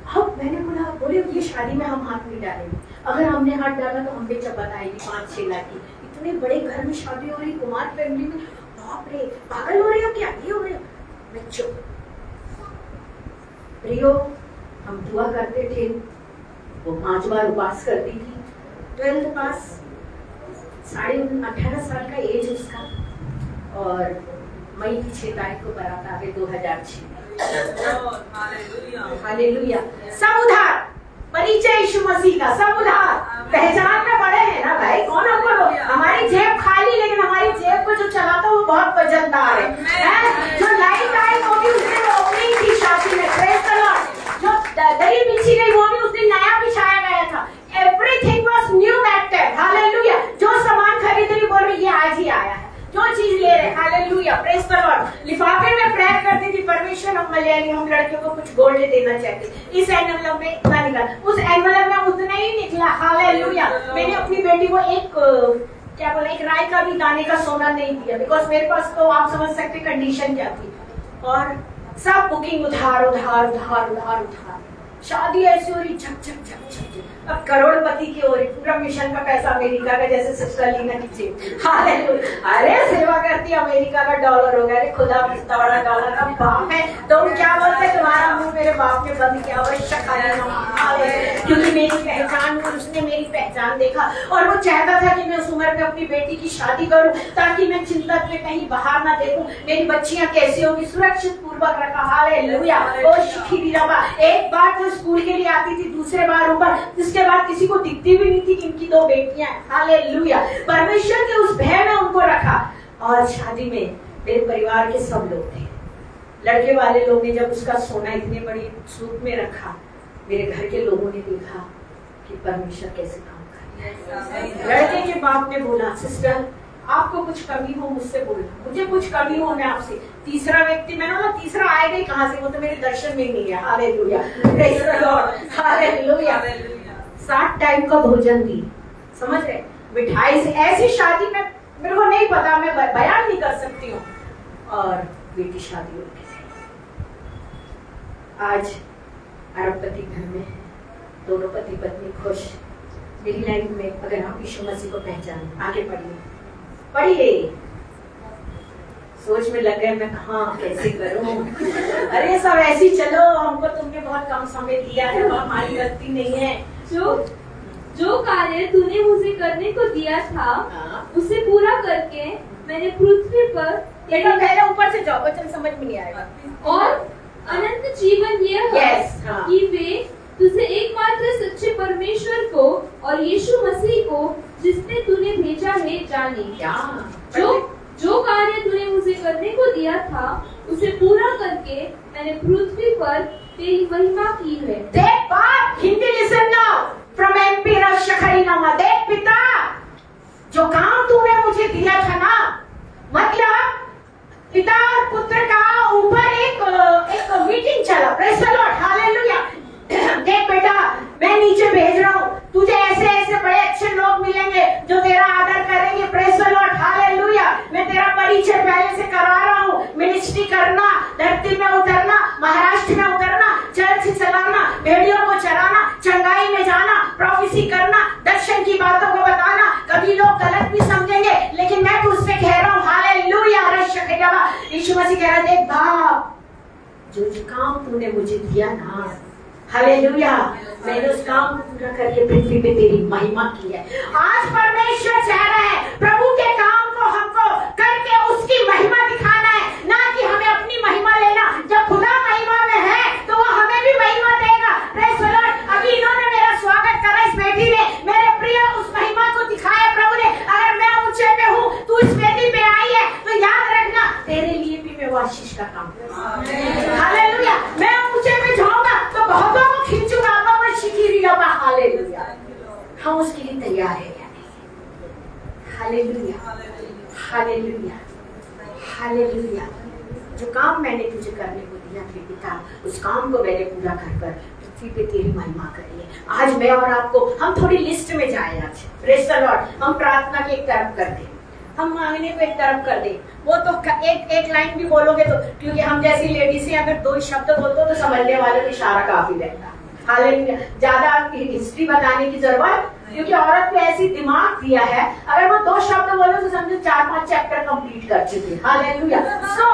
S1: अब मैंने बोला, बोले ये शादी में हम हाथ नहीं डालेंगे, अगर हमने हाथ डाला तो हम पे चपत आएगी 5-6 लाख की। इतने बड़े घर में शादी हो रही, कुमार फैमिली में, बाप रे पागल हो रहे हो क्या, ये हो रहे हो? मैं चुप। प्रियो हम दुआ करते थे, वो 5 बार उपवास करती थी, 12th पास, 18.5 साल का एज उसका, और मई की 6 तारीख को बारात आ गई 2006। हालेलुया। सब उधार, परिचय यीशु मसीह का, सब उधार। पहचान में बड़े हैं ना भाई, कौन हमको, हमारी जेब खाली लेकिन हमारी जेब को जो चलाता वो बहुत वजनदार है। जो लाइट आई वो भी उसने ओपनिंग की शादी में, प्रेज द लॉर्ड। जो दरी बिछी गई वो भी उस दिन नया बिछाया गया था। Everything was knew that time, hallelujah. जो सामान खरीद रही बोल रही ये आज ही आया है, जो चीज ले रहे, हालेलुया, प्रेज द लॉर्ड। लिफाफे में प्रेयर करती थी, परमेश्वर हम मलयाली, हम लड़कियों को कुछ गोल्ड देना चाहते, इस एनवलप में इतना निकला, उस एनवलप में उतना ही निकला, हालेलुया। मैंने अपनी बेटी को एक क्या बोला, एक राय का भी दाने का सोना नहीं दिया, बिकॉज मेरे पास तो आप समझ सकते कंडीशन क्या थी। और सब बुकिंग उधार उधार उधार उधार उधार, शादी ऐसी हो रही झक झक झक झक। अब करोड़पति की हो रही, पूरा मिशन का पैसा अमेरिका का, जैसे सिस्टर लीना की जेब, हालेलुया। अरे सेवा करती अमेरिका का डॉलर हो गया, अरे खुदा कितना बड़ा डॉलर का बाप है। तो क्या बोलते, तुम्हारा मुंह मेरे बाप ने बंद किया, आवश्यक, क्योंकि मेरी पहचान, और उसने मेरी पहचान देखा, और वो चाहता था कि मैं उस उम्र में अपनी बेटी की शादी करूं, ताकि मैं चिंता में कहीं बाहर ना देखूं, मेरी बच्चियां कैसी होगी, सुरक्षित पूर्वक रखा, हालेलुया। ओ शिखी रबा, एक बार जो स्कूल के लिए आती थी, दूसरे बार ऊपर, इसके बाद किसी को दिखती भी नहीं थी कि इनकी दो बेटियां, हालेलुया। परमेश्वर के उस भय में उनको रखा। और शादी में मेरे परिवार के सब लोग थे, लड़के वाले लोग ने जब उसका सोना इतने बड़ी सूट में रखा, मेरे घर के लोगों ने देखा कि परमेश्वर कैसे काम कर। लड़के के बाप ने बोला, सिस्टर आपको कुछ कमी हो मुझसे बोलना, मुझे कुछ कमी हो मैं आपसे। तीसरा व्यक्ति, मैंने बोला तीसरा आएगा ही कहां से, वो तो मेरे दर्शन में ही नहीं है, hallelujah, praise the Lord, hallelujah. 7 time का भोजन दी, समझ रहे, मिठाई से, ऐसी शादी में मेरे को नहीं पता, मैं बयान नहीं कर सकती हूँ। और बेटी शादी हो गई, आज अरबपति घर में है, दोनों पति पत्नी खुश। मेरी लाइफ में अगर आप यीशु मसीह को पहचान, आगे पढ़िए, सोच में लग गए मैं कहाँ कैसे करूं। अरे सब ऐसी चलो, हमको तुमने बहुत कम समय दिया है, हमारी गलती नहीं है।
S2: जो कार्य तूने मुझे करने को दिया था, उसे पूरा करके मैंने पृथ्वी पर,
S1: बेटा पहले ऊपर से जाओ, बच्चन समझ में नहीं आएगा।
S2: और अनंत जीवन यह है कि वे तुझे एकमात्र सच्चे परमेश्वर को और यीशु मसीह को जिसने तूने भेजा है जाने। जो कार्य तूने मुझे करने को दिया था, उसे पूरा करके मैंने पृथ्वी पर तेरी महिमा की है।
S1: देख बाप, Hindi listen now from MP रशखरीनामा। देख पिता, जो काम तूने मुझे दिया था ना, मतलब पिता और पुत्र का ऊपर एक मीटिंग चला, प्रेज़ द लॉर्ड, हालेलुया। देख बेटा, मैं नीचे भेज रहा हूँ, तुझे ऐसे ऐसे बड़े अच्छे लोग मिलेंगे जो तेरा आदर करेंगे, प्रेज़ द लॉर्ड, हालेलुया। मैं तेरा परिचय पहले से करा रहा हूँ, मिनिस्ट्री करना, धरती में उतरना, महाराष्ट्र में उतरना, चर्च चलाना, भेड़ियों को चराना, चंगाई में जाना, प्रोफेसी करना, दर्शन की बातों को बताना। कभी लोग गलत भी समझेंगे, लेकिन मैं तुझसे कह रहा हूँ, हालेलुया। यीशु मसीह कह रहा, देख बाप, जो काम तूने मुझे दिया ना, हालेलुया, मैंने उस काम को पूरा करके पृथ्वी पे तेरी महिमा की है। आज परमेश्वर चाह रहे हैं, प्रभु के काम को हमको करके उसकी महिमा दिखाना है, ना कि हमें अपनी महिमा लेना। जब खुदा महिमा में है तो वो हमें भी महिमा देगा, प्रेज़ द लॉर्ड। अभी इन्होंने मेरा स्वागत करा, इस बेटी ने, मेरे प्रिय उस महिमा को दिखाया प्रभु ने। अगर मैं ऊंचे पे हूँ, तू इस बेटी पे आई है, तो याद रखना तेरे लिए भी मैं आशीष का काम करूंगा, हालेलुया। मैं ऊंचे पे जाऊंगा तो बहुतों को खींचूंगा, मैं शिखिरी रबा, हालेलुया। हम उसके लिए तैयार है या नहीं? Hallelujah, hallelujah, hallelujah. जो काम मैंने तुझे करने को दिया थे पिता, उस काम को मैंने पूरा कर पृथ्वी पे तेरी महिमा करी है। आज मैं और आपको, हम थोड़ी लिस्ट में जाए आज, प्रेज़ द लॉर्ड। हम प्रार्थना की एक तरफ कर दें, हम मांगने को एक तरफ कर दे। वो तो एक लाइन भी बोलोगे तो, क्योंकि हम जैसी लेडीज हैं, अगर 2 शब्द बोलते हो तो समझने वाले को इशारा काफी रहता है, हालेलुया। ज्यादा हिस्ट्री बताने की जरूरत, क्योंकि औरत को ऐसी दिमाग दिया है, अगर वो 2 शब्द बोलो तो समझो 4-5 चैप्टर कंप्लीट कर चुके, हालेलुया। सो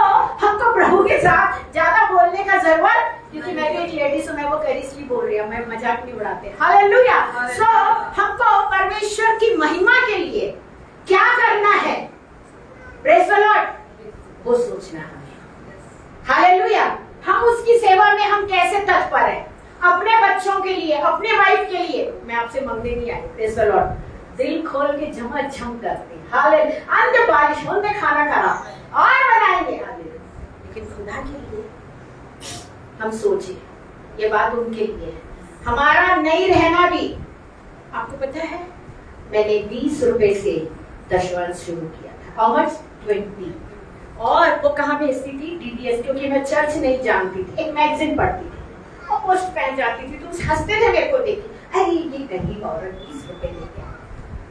S1: हमको प्रभु के साथ ज्यादा बोलने का जरूरत, क्योंकि मैं भी एक लेडीज हूँ, मैं वो कैरियसली बोल रही हूँ, मैं मजाक नहीं उड़ाते, हालेलुया। सो हमको परमेश्वर की महिमा के लिए क्या करना है, प्रेज़ द लॉर्ड, वो सोचना है, हालेलुया। हम उसकी सेवा में हम कैसे तत्पर हैं, अपने बच्चों के लिए, अपने वाइफ के लिए। मैं आपसे मांगने नहीं आई, प्रेज़ द लॉर्ड। दिल खोल के झमाझम करते, हालेलुया। अंत बारिश होने खाना खा और बनाएंगे, हालेलुया। लेकिन खुदा के लिए हम सोचे, ये बात उनके लिए है, हमारा नहीं रहना भी। आपको पता है मैंने 20 रुपए से दशवंश शुरू किया था। How much? 20। और वो कहाँ भेजती थी? DDS, क्योंकि मैं चर्च नहीं जानती थी, एक मैगजीन पढ़ती थी और पोस्ट पहन जाती थी, तो हंसते थे मेरे को देख, अरे ये गरीब औरत 20 रुपए लेके आ।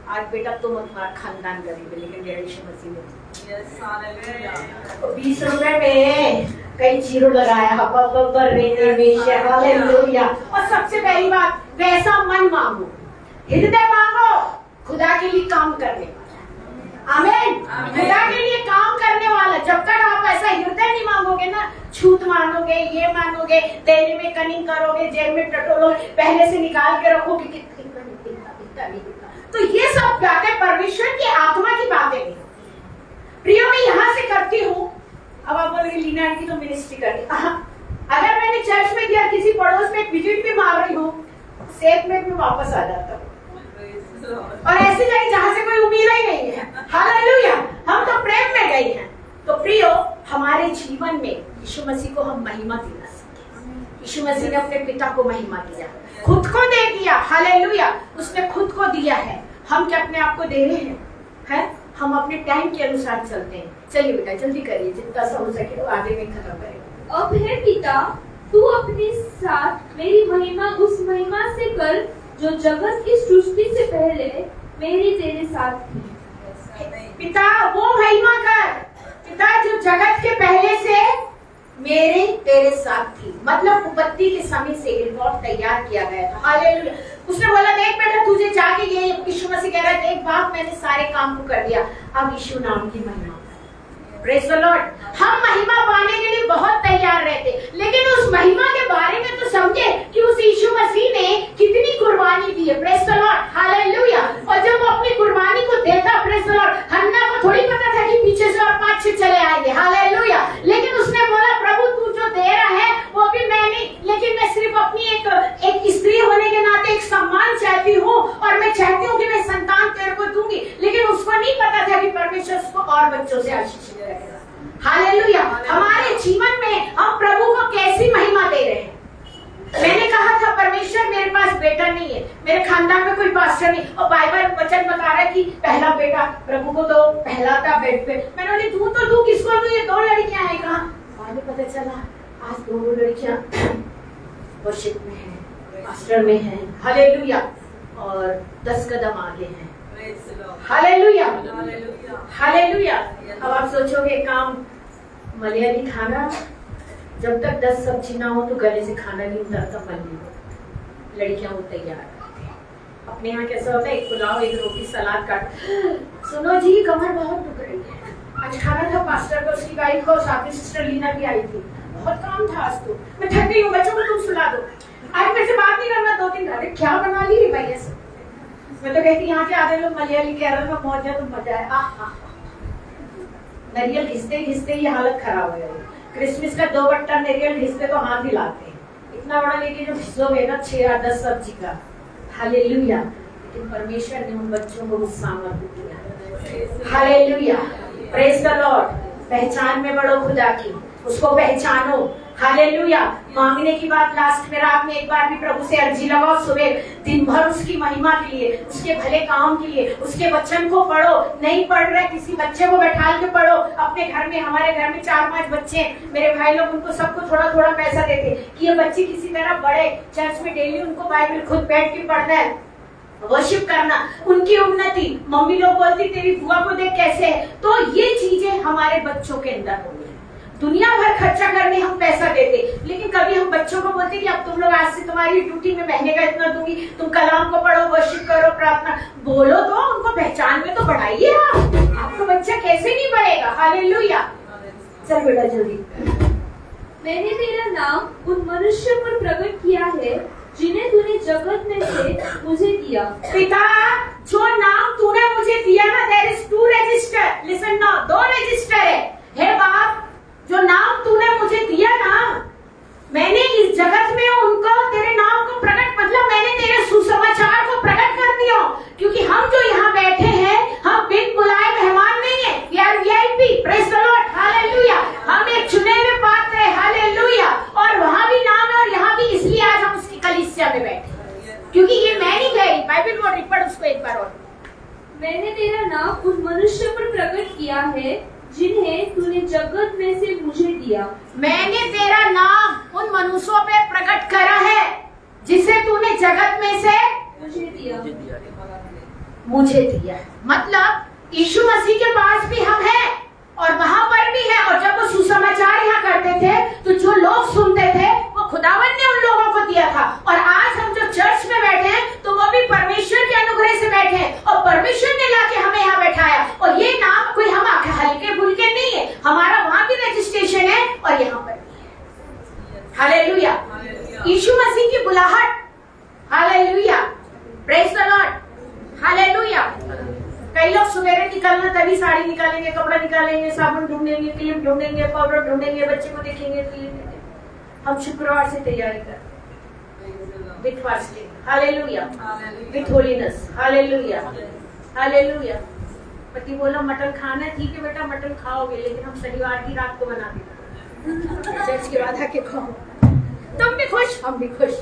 S1: आज बेटा तुम तुम्हारा खानदान गरीब है, लेकिन डेढ़ यीशु मसीह ने 20 रुपए में कई जीरो लगाया, हालेलुया। और सबसे पहली बात, वैसा मन मांगो, हृदय मांगो, खुदा के लिए काम करने वाला। आमीन। खुदा के लिए काम करने वाला। जब तक आप ऐसा हृदय नहीं मांगोगे ना, छूत मानोगे, ये मानोगे, देने में कनिंग करोगे, जेब में टटोलोगे, पहले से निकाल के रखोगे कि तो ये सब बातें परमेश्वर की आत्मा की बातें नहीं। प्रियो, मैं यहाँ से करती हूँ। अब आप बोलोगे लीना आंटी तो मिनिस्ट्री करती। अगर मैंने चर्च में दिया, किसी पड़ोस में विजिट भी मार रही हूँ, सेफ में भी वापस आ जाता हूँ और ऐसी जगह जहाँ से कोई उम्मीद ही नहीं है। हालेलुया। हम तो प्रेम में गई हैं। तो प्रियो, हमारे जीवन में यीशु मसीह को हम महिमा देना सीखें। यीशु मसीह ने अपने पिता को महिमा दिया, खुद को दे दिया। हालेलुया। उसने खुद को दिया है। हम क्या अपने आप को दे रहे हैं? हम अपने टाइम के अनुसार चलते हैं। चलिए बेटा जल्दी करिए, जितना सा हो सके तो आगे में खत्म करेंगे।
S2: अब हे पिता, तू अपने साथ मेरी महिमा उस महिमा से कर जो जगत की सृष्टि से पहले मेरी तेरे साथ थी।
S1: पिता वो महिमा कर, पिता जो जगत के पहले से मेरे तेरे साथ थी। मतलब उपत्ति के समय से रिकॉर्ड तैयार किया गया था। हालेलुया। उसने बोला देख बेटा तुझे जाके ये, यीशु मसीह कह रहा है देख बाप मैंने सारे काम को कर दिया, अब यीशु नाम की महिमा। Praise the Lord. हम महिमा पाने के लिए बहुत तैयार रहते, लेकिन उस महिमा के बारे में तो समझे कि उस यीशु मसीह ने कितनी कुर्बानी दी है। Praise the Lord. हालेलुया। और जब वो अपनी कुर्बानी को देखा, प्रेज़ द लॉर्ड, हन्ना को थोड़ी पता था कि पीछे से और 5-6 चले आएंगे। हालेलुया। लेकिन उसने बोला प्रभु तू जो दे रहा है वो भी मैं नहीं, लेकिन मैं सिर्फ अपनी एक स्त्री होने के नाते एक सम्मान चाहती हूँ और मैं चाहती हूँ कि मैं संतान तेरे को दूंगी। लेकिन उसको नहीं पता था कि परमेश्वर उसको और बच्चों से आशीष करेगा। हालेलुया। हमारे जीवन में हम प्रभु को कैसी महिमा दे रहे हैं? मैंने कहा था परमेश्वर मेरे पास बेटा नहीं है, मेरे खानदान में कोई पास्टर नहीं, और बाइबल वचन बता रहा है कि पहला बेटा प्रभु को दो, पहला था बेड पे। मैंने बोली दूं तो दूं किसको दूं? ये 2 लड़कियां हैं। कहा बाद में पता चला आज 2 लड़कियां वर्शिप में हैं, पास्टर में हैं। हालेलुया। और 10 कदम आगे हैं। हालेलुया। हालेलुया। अब आप सोचोगे काम मलयाली खाना, जब तक 10 सब्जी ना हो तो गले से खाना नहीं उतरता। मलयाली लड़कियां वो तैयार, अपने यहाँ कैसा होता है एक पुलाव, एक रोटी, सलाद काट। सुनो जी कमर बहुत दुख रही है। आज खाना था पास्टर को, उसकी वाइफ को, साथ में सिस्टर लीना भी आई थी। बहुत काम था आज तो, मैं थक गई हूँ, बच्चों को तुम सुला दो, आज मेरे से बात नहीं करना 2-3 घंटे। क्या बना ली रे भैया से? मैं तो कहती यहाँ के आधे लोग मलयाली केरल में मौज है तो मजा है। नारियल घिसते घिसते ये हालत खराब हो गई। क्रिसमस का 2 बट्टा नारियल घिसते तो हाथ हिलाते हैं, इतना बड़ा लेके जो घिसोगे ना 6 या 10 सब्जी का। हालेलुया। लेकिन परमेश्वर ने उन बच्चों को सामर्थ्य दिया। हालेलुया। Praise the Lord. पहचान में बढ़ो खुदा की, उसको पहचानो। हालेलुया। मांगने की बात लास्ट में, रात में एक बार भी प्रभु से अर्जी लगाओ, सुबह दिन भर उसकी महिमा के लिए, उसके भले काम के लिए, उसके वचन को पढ़ो। नहीं पढ़ रहे किसी बच्चे को बैठा के पढ़ो। अपने घर में, हमारे घर में 4-5 बच्चे, मेरे भाई लोग उनको सबको थोड़ा थोड़ा पैसा देते कि ये बच्चे किसी तरह बड़े, चर्च में डेली उनको बाइबल खुद बैठ के पढ़ना है, वर्शिप करना, उनकी उन्नति। मम्मी लोग बोलती तेरी बुआ को देख कैसे है। तो ये चीजें हमारे बच्चों के अंदर होंगी। दुनिया भर खर्चा करने हम पैसा देते, लेकिन कभी हम बच्चों को बोलते कि अब तुम लोग आज से तुम्हारी ड्यूटी में महीने का इतना दूंगी, तुम कलाम को पढ़ो, वर्शिप करो, प्रार्थना बोलो, तो उनको पहचान में तो बढ़ाइए। आपका बच्चा कैसे नहीं बढ़ेगा? हालेलुया। चल बेटा जल्दी।
S2: मैंने तेरा नाम उन मनुष्यों पर प्रकट किया है जिन्हें तूने जगत में से मुझे दिया।
S1: पिता जो नाम तूने मुझे दिया ना, there is 2 register. Listen now, 2 register है। हे बाप, जो नाम तूने मुझे दिया ना, मैंने इस जगत में उनको तेरे नाम को प्रकट
S2: दिया।
S3: मैंने तेरा नाम उन मनुष्यों पे प्रकट करा है जिसे तूने जगत में से
S2: मुझे दिया।
S3: मुझे दिया। मतलब यीशु मसीह के पास भी हम हैं और वहां पर भी है। और जब वो सुसमाचार यहाँ करते थे तो जो लोग सुनते थे वो खुदावन ने उन लोगों को दिया था। और आज हम जो चर्च में बैठे हैं तो वो भी परमेश्वर के अनुग्रह से बैठे हैं और परमेश्वर ने लाके हमें यहाँ बैठाया। और ये नाम कोई हम हल्के फुल्के नहीं है, हमारा वहां भी रजिस्ट्रेशन है और यहाँ पर भी है। हालेलुया। यीशु मसीह की बुलाहट। Hallelujah. Praise the Lord. Hallelujah. कई लोग सवेरे निकलना तभी साड़ी निकालेंगे, कपड़ा निकालेंगे, साबुन ढूंढेंगे, क्रीम ढूंढेंगे, पाउडर ढूंढेंगे, बच्चे को देखेंगे तो ये हम शुक्रवार से तैयारी कर with fasting. Hallelujah. With holiness. Hallelujah. Hallelujah. पति बोला मटन खाना है, ठीक है बेटा मटन खाओगे, लेकिन हम शनिवार की रात को बना देंगे, चर्च के बाद आके खाओ। तुम भी खुश, हम भी खुश।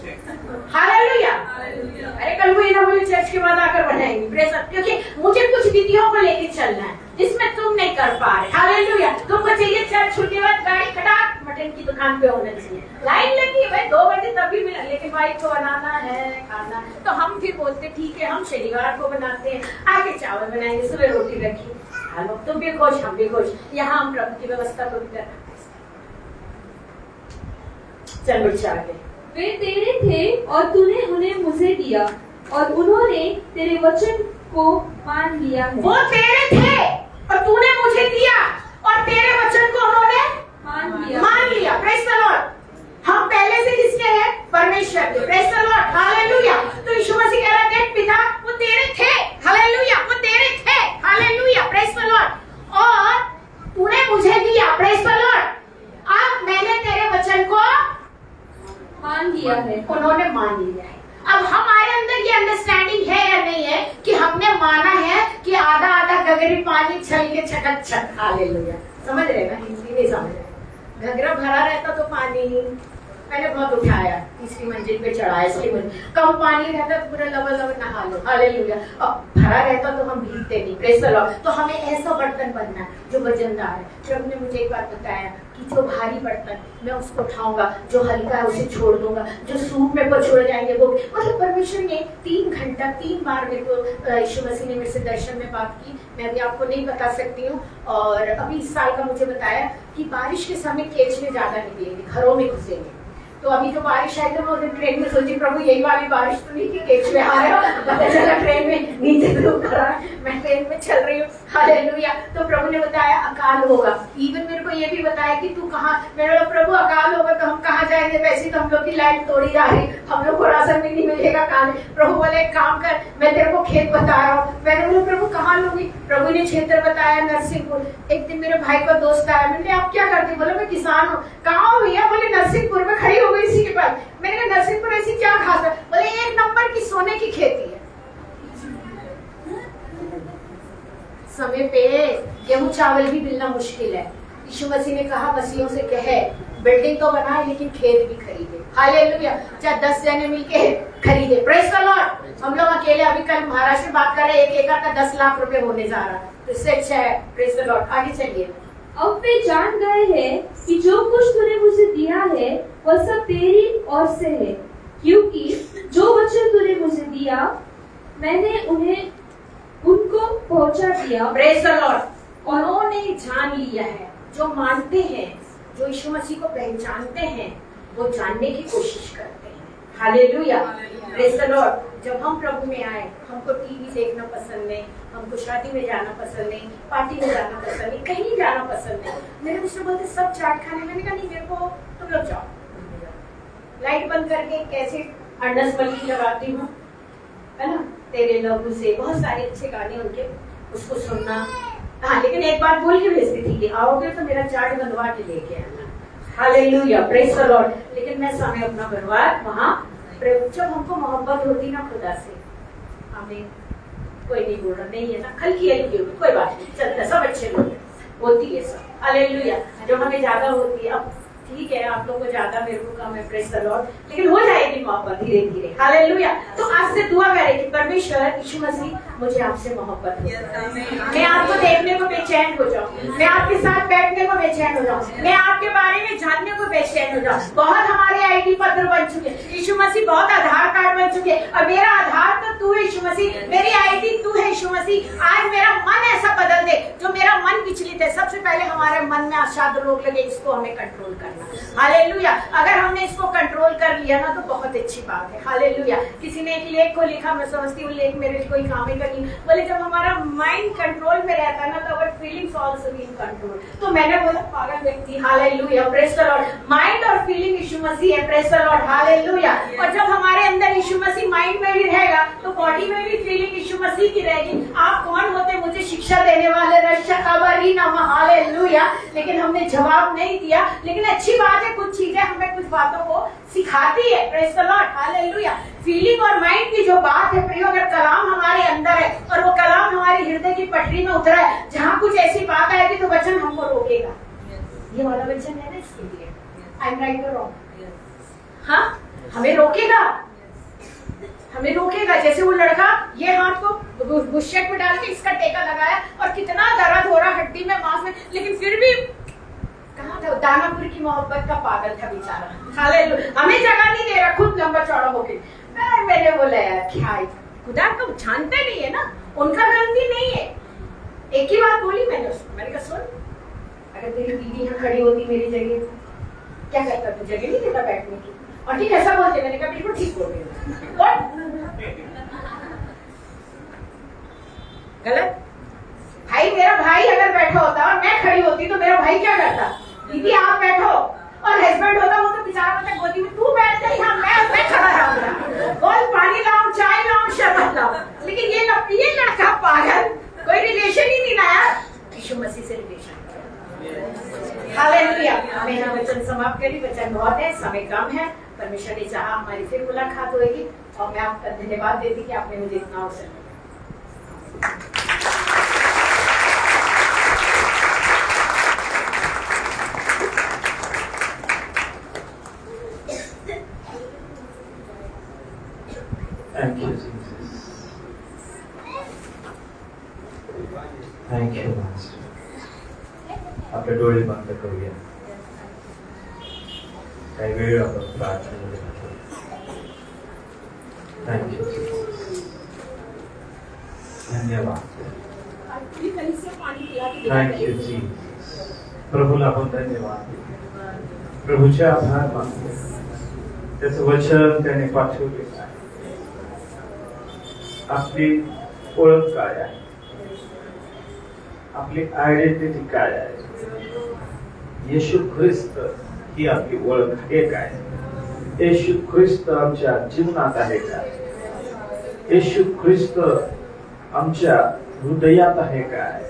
S3: हालेलुया। अरे कल वो ना बोले चर्च के बाद आकर बनाएंगे, प्रेज, क्योंकि मुझे कुछ विधियों को लेके चलना है जिसमें तुम नहीं कर पा रहे। हालेलुया। तुमको चाहिए चर्च छूटने के बाद गाड़ी खटाक मटन की दुकान पे होना चाहिए, लाइन लगी है भाई 2 बजे तब भी मिला, लेकिन भाई को बनाना है खाना। तो हम फिर बोलते ठीक है हम शनिवार को बनाते हैं, आगे चावल बनाएंगे, सुबह रोटी रखी। हालो तुम भी खुश, हम भी खुश। यहाँ हम प्रभु की व्यवस्था को भी करना। चल बच्चा आगे।
S2: वे तेरे थे और तूने उन्हें मुझे दिया और उन्होंने तेरे वचन को मान लिया है।
S3: वो तेरे थे और तूने मुझे दिया और तेरे वचन को उन्होंने मान लिया। Praise the Lord. हम पहले से किसके हैं? परमेश्वर के। Praise the Lord. हालेलुया। तो यीशु मसीह कह रहा है पिता वो तेरे थे। हालेलुया। वो तेरे थे। हालेलुया। Praise the Lord. और तूने मुझे दिया। Praise the Lord. अब मैंने तेरे वचन को
S2: मान लिया है।
S3: उन्होंने मान लिया है। अब हमारे अंदर ये अंडरस्टैंडिंग है या नहीं है कि हमने माना है कि आधा आधा गगरी पानी छल के छटक छट। हालेलुया। समझ रहे ना? हिंदी नहीं समझ रहे। घगरा भरा रहता तो पानी मैंने बहुत उठाया, तीसरी मंजिल पे चढ़ाया, इसलिए कम पानी रहता तो पूरा लबल नहा लो। हालेलुया। अब भरा रहता तो हम भीगते नहीं। Praise the Lord. तो हमें ऐसा बर्तन बनना जो वजनदार है। प्रभु ने मुझे एक बात बताया कि जो भारी बर्तन मैं उसको उठाऊंगा, जो हल्का है उसे छोड़ दूंगा, जो सूप में छोड़ जाएंगे वो। मतलब परमेश्वर ने 3 घंटा 3 बार मेरे को यीशु मसीह ने मेरे से दर्शन में बात की। मैं अभी आपको नहीं बता सकती हूँ। और अभी इस साल का मुझे बताया कि बारिश के समय केचुए ज्यादा निकलेंगे, घरों में घुसेंगे। तो अभी जो बारिश आई तो मैं ट्रेन में सोची प्रभु यही वाली बारिश तो नहीं कि केचुए आ रहे हो। पता चला ट्रेन में नीचे धूप खड़ा है, मैं ट्रेन में चल रही हूँ। हालेलुया। तो प्रभु ने बताया अकाल होगा। इवन मेरे को ये भी बताया कि तू कहाँ, मैंने बोला प्रभु अकाल होगा तो हम कहाँ जाएंगे? वैसे तो हम लोग की लाइट तोड़ी जा रही, हम लोग को राशन भी नहीं मिलेगा खाने। प्रभु बोले एक काम कर, मैं तेरे को खेत बता रहा हूँ। मैंने बोला प्रभु कहाँ लोगी? प्रभु ने क्षेत्र बताया नरसिंहपुर। एक दिन मेरे भाई का दोस्त आया, मैंने आप क्या करते? बोले मैं किसान हूँ। कहाँ हो भैया? बोले नरसिंहपुर में खड़ी हो गई इसी के पास। मैंने कहा नरसिंहपुर ऐसी क्या खास है? बोले 1 नंबर की सोने की खेती है। समय पे गेहूं चावल भी मिलना मुश्किल है। यीशु मसीह ने कहा मसीहों से कहे बिल्डिंग तो बनाए लेकिन खेत भी खरीदे। हालेलुया। चाहे 10 जने मिलके खरीदे। Praise the Lord. हम लोग अकेले अभी कल महाराष्ट्र में बात कर रहे हैं, 1 एकड़ का 10 लाख रुपए होने जा रहा है, तो इससे अच्छा है। Praise the Lord. आगे चलिए।
S2: अब वे जान गए हैं कि जो कुछ तूने मुझे दिया है वह सब तेरी ओर से है, क्योंकि जो वचन तूने मुझे दिया मैंने उन्हें उनको पहुंचा दिया।
S3: Praise the Lord. उन्होंने जान लिया है। जो मानते हैं, जो यीशु मसीह को पहचानते हैं, वो जानने की कोशिश करते हैं। हालेलुया। Praise the Lord. जब हम प्रभु में आए, हमको टीवी देखना पसंद नहीं, हमको शादी में जाना पसंद नहीं, पार्टी में जाना पसंद नहीं, कहीं जाना पसंद नहीं। मेरे मुझसे बोलते सब चाट खाने। मैंने कहा नहीं, मेरे को तुम लोग जाओ, लाइट बंद करके कैसे अंडस बल्ली लगाती हूँ, है ना, तेरे लहू से, बहुत सारे अच्छे गाने उनके, उसको सुनना। हाँ, लेकिन एक बात बोल के भेजती थी कि आओगे तो मेरा चाट बनवा के लेके आना। हालेलुया। Praise the Lord. लेकिन मैं समय अपना बर्बाद वहाँ, जब हमको मोहब्बत होती ना खुदा से, हमें कोई नहीं बोल रहा नहीं है ना, हल्की हल्की होगी, कोई बात नहीं, चलता, सब अच्छे लोग होती है सब। हालेलुया। जो हमें ज्यादा होती है, अब
S1: ठीक है, आप लोगों को ज्यादा, मेरे को कम है, प्रेज द लॉर्ड, लेकिन हो जाएगी मोहब्बत धीरे धीरे। हालेलुया। तो आज से दुआ करें कि परमेश्वर यीशु मसीह मुझे आपसे मोहब्बत हो, मैं आपको देखने को बेचैन हो जाऊं, मैं आपके साथ बैठने को बेचैन हो जाऊं, मैं आपके बारे में जानने को बेचैन हो जाऊं। बहुत हमारे आईडी पत्र बन चुके, यीशु मसीह बहुत आधार कार्ड बन चुके, और मेरा आधार तो तू है यीशु मसीह, मेरी आईडी तू है यीशु मसीह। आज मेरा मन ऐसा बदल दे, जो मेरा मन विचलित है, सबसे पहले हमारे मन में अशांत रोग लगे, इसको हमें कंट्रोल करना। हालेलुया। अगर हमने इसको कंट्रोल कर लिया ना तो बहुत अच्छी बात है। हालेलुया। किसी ने एक लेख को लिखा, मैं समझती हूँ लेख मेरे लिए कोई काम ही करनी, बोले जब हमारा माइंड कंट्रोल में रहता है ना तो our feelings also be in control. तो मैंने बोला पागल व्यक्ति, hallelujah, praise the Lord. Mind और फीलिंग यीशु मसीह है, प्रेज द लॉर्ड, हालेलुया। और जब हमारे अंदर यीशु मसीह माइंड में भी रहेगा तो बॉडी में भी फीलिंग यीशु मसीह की रहेगी। आप कौन होते मुझे शिक्षा देने वाले, रक्षक अबरी नाम, हालेलुया। लेकिन हमने जवाब नहीं दिया, लेकिन अच्छी बात है, कुछ चीजें हमें कुछ बातों को सिखाती है, praise the Lord, hallelujah. Feeling और माइंड की जो बात है प्रियो, अगर कलाम हमारे अंदर है और वो कलाम हमारे हृदय की पटरी में उतरा है, जहाँ कुछ ऐसी बात आएगी तो वचन हमको रोकेगा। ये वाला वचन है ना, इसके लिए आई एम राइट और रॉन्ग? हाँ, हमें रोकेगा, हमें रोकेगा। जैसे वो लड़का ये हाथ को बुशेट में डाल के इसका टेका लगाया और कितना दर्द हो रहा हड्डी में, मांस में, लेकिन फिर भी कहाँ था, दानापुर की मोहब्बत का पागल था बेचारा। हालेलुया। हमें जगह नहीं दे रहा, खुद लंबा चौड़ा होके। मैंने बोला यार क्या है, खुदा को जानते नहीं है ना, उनका गलती नहीं है। एक ही बात बोली मैंने उसको, मैंने कहा सुन, अगर तेरी बीवी यहाँ खड़ी होती मेरी जगह, क्या करता, तू जगह नहीं देता बैठने की? और ठीक ऐसा बोलते, मैंने कहा बिल्कुल ठीक बोल रही गलत। भाई, मेरा भाई अगर बैठा होता और मैं खड़ी होती तो मेरा भाई क्या करता, दीदी आप बैठो, और हस्बैंड होता वो तो बेचारा मतलब गोदी में, तू बैठ गई, हाँ मैं खड़ा रहूंगा, बोल पानी लाऊं, चाय लाऊं, शरबत लाऊं। लेकिन ये लड़का पागल, कोई रिलेशन ही नहीं लाया, यीशु मसीह से रिलेशन। हालेलुया। हमें यहाँ वचन समाप्त करी, वचन बहुत है, समय कम है। परमेश्वर ने चाहा हमारी फिर मुलाकात होगी, और मैं आपका धन्यवाद देती कि आपने मुझे इतना अवसर दिया।
S4: Thank you, Jesus. Thank you, Master. आपले डोळे बंद करूया. काही वेळ आपण प्रार्थनेमध्ये घालवू. Thank you, Jesus. धन्यवाद. Thank you, Jesus. प्रभूला आपण धन्यवाद देतो. प्रभूचे आभार मानतो. त्याचं वचन त्याने पाठवले आहे. आपली ओळख काय आहे, आपली आयडेंटिटी काय आहे, येशू ख्रिस्त ही आपली ओळख आहे काय, येशू ख्रिस्त आमच्या जीवनात आहे काय, येशू ख्रिस्त आमच्या हृदयात आहे काय,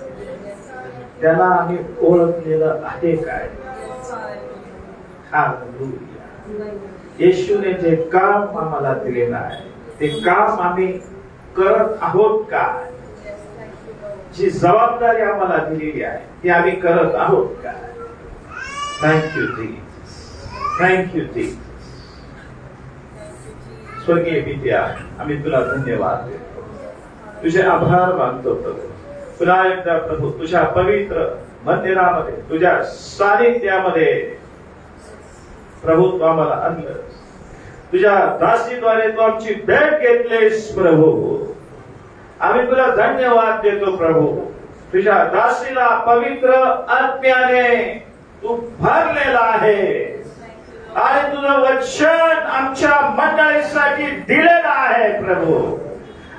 S4: त्याला आम्ही ओळखलेलं आहे काय. हालेलुया. येशूने जे काम आम्हाला दिलेलं आहे ते काम आम्ही करत आहोत काय, जी जबाबदारी आम्हाला दिलेली आहे ती आम्ही करत आहोत काय. Thank you Jesus, thank you Jesus. स्वर्गीय पित्या, आम्ही तुला धन्यवाद देतो, तुझे आभार मानतो प्रभू. पुन्हा एकदा प्रभू तुझ्या पवित्र मंदिरामध्ये, तुझ्या सानिध्यामध्ये प्रभू तू आम्हाला आणलं, तुझ्या दासीद्वारे तू आमची भेट घेतलीस प्रभू. आम्ही तुला धन्यवाद देतो प्रभू. तुझ्या दासीला पवित्र आत्म्याने तू भरलेला आहे आणि तुझं वचन आमच्या मंडळीसाठी दिलेलं आहे प्रभू.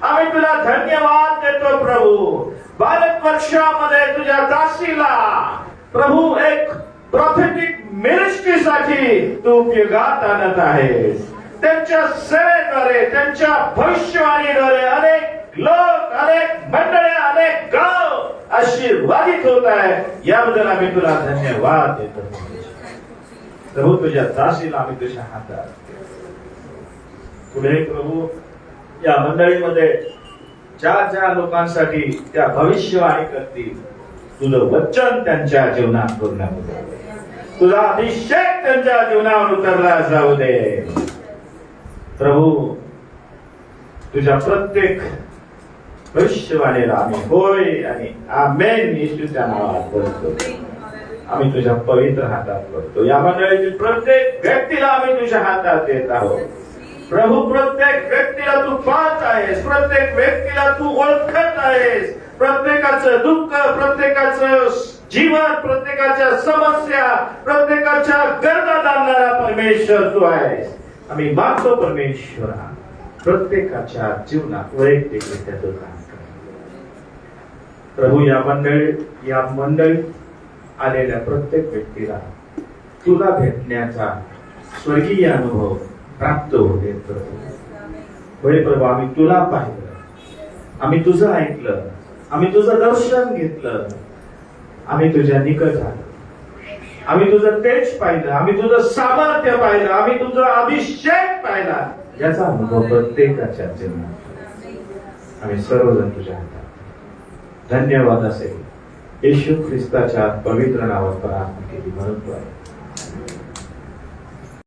S4: आम्ही तुला धन्यवाद देतो प्रभू. भारतवर्षामध्ये तुझ्या दासीला प्रभू एक प्रॉफेटिक मिनिस्ट्रीसाठी तू उपयोगात आणत आहेस. त्यांच्या सेवेद्वारे, त्यांच्या भविष्यवाणीद्वारे अनेक लोक, अनेक मंडळे, अनेक गाव आशीर्वादित होत आहे. याबद्दल आम्ही तुला धन्यवाद देतो प्रभू. तुझ्या दासीला आम्ही तुझ्या हातात पुढे प्रभू या मंडळीमध्ये ज्या लोकांसाठी त्या भविष्यवाणी करतील, तुझं वचन त्यांच्या जीवनात पूर्ण होतं. तुझा अभिषेक त्यांच्या जीवनावर उतरला जाऊ दे प्रभू. तुझ्या प्रत्येक भविष्यवाणीला आम्ही होय आणि आमेन येशूच्या नावात बोलतो. आम्ही तुझ्या पवित्र हातात करतो. या मंडळीतील प्रत्येक व्यक्तीला आम्ही तुझ्या हातात देत आहोत प्रभू. प्रत्येक व्यक्तीला तू पाहत आहेस, प्रत्येक व्यक्तीला तू ओळखत आहेस. प्रत्येकाचं दुःख, प्रत्येकाचं जीवन, प्रत्येकाच्या समस्या, प्रत्येकाच्या गरजा जाणणारा परमेश्वर तू आहेस. आम्ही मागतो परमेश्वरा, प्रत्येकाच्या जीवनात वैयक्तिकरित्या तू काम कर प्रभू. या मंडळीत आलेल्या प्रत्येक व्यक्तीला तुला भेटण्याचा स्वर्गीय अनुभव प्राप्त होते प्रभू. होय प्रभू, आम्ही तुला पाहिलं, आम्ही तुझं ऐकलं, आम्ही तुझं दर्शन घेतलं, आम्ही तुझ्या निकट आलो, आम्ही तुझं तेज पाहिलं, आम्ही तुझं सामर्थ्य पाहिलं, आम्ही तुझं अभिषेक पाहिला. याचा अनुभव प्रत्येकाच्या जीवनात आम्ही सर्वजण तुझ्या हातात. धन्यवाद असेल येशू ख्रिस्ताच्या पवित्र नावात प्रार्थना केली म्हणून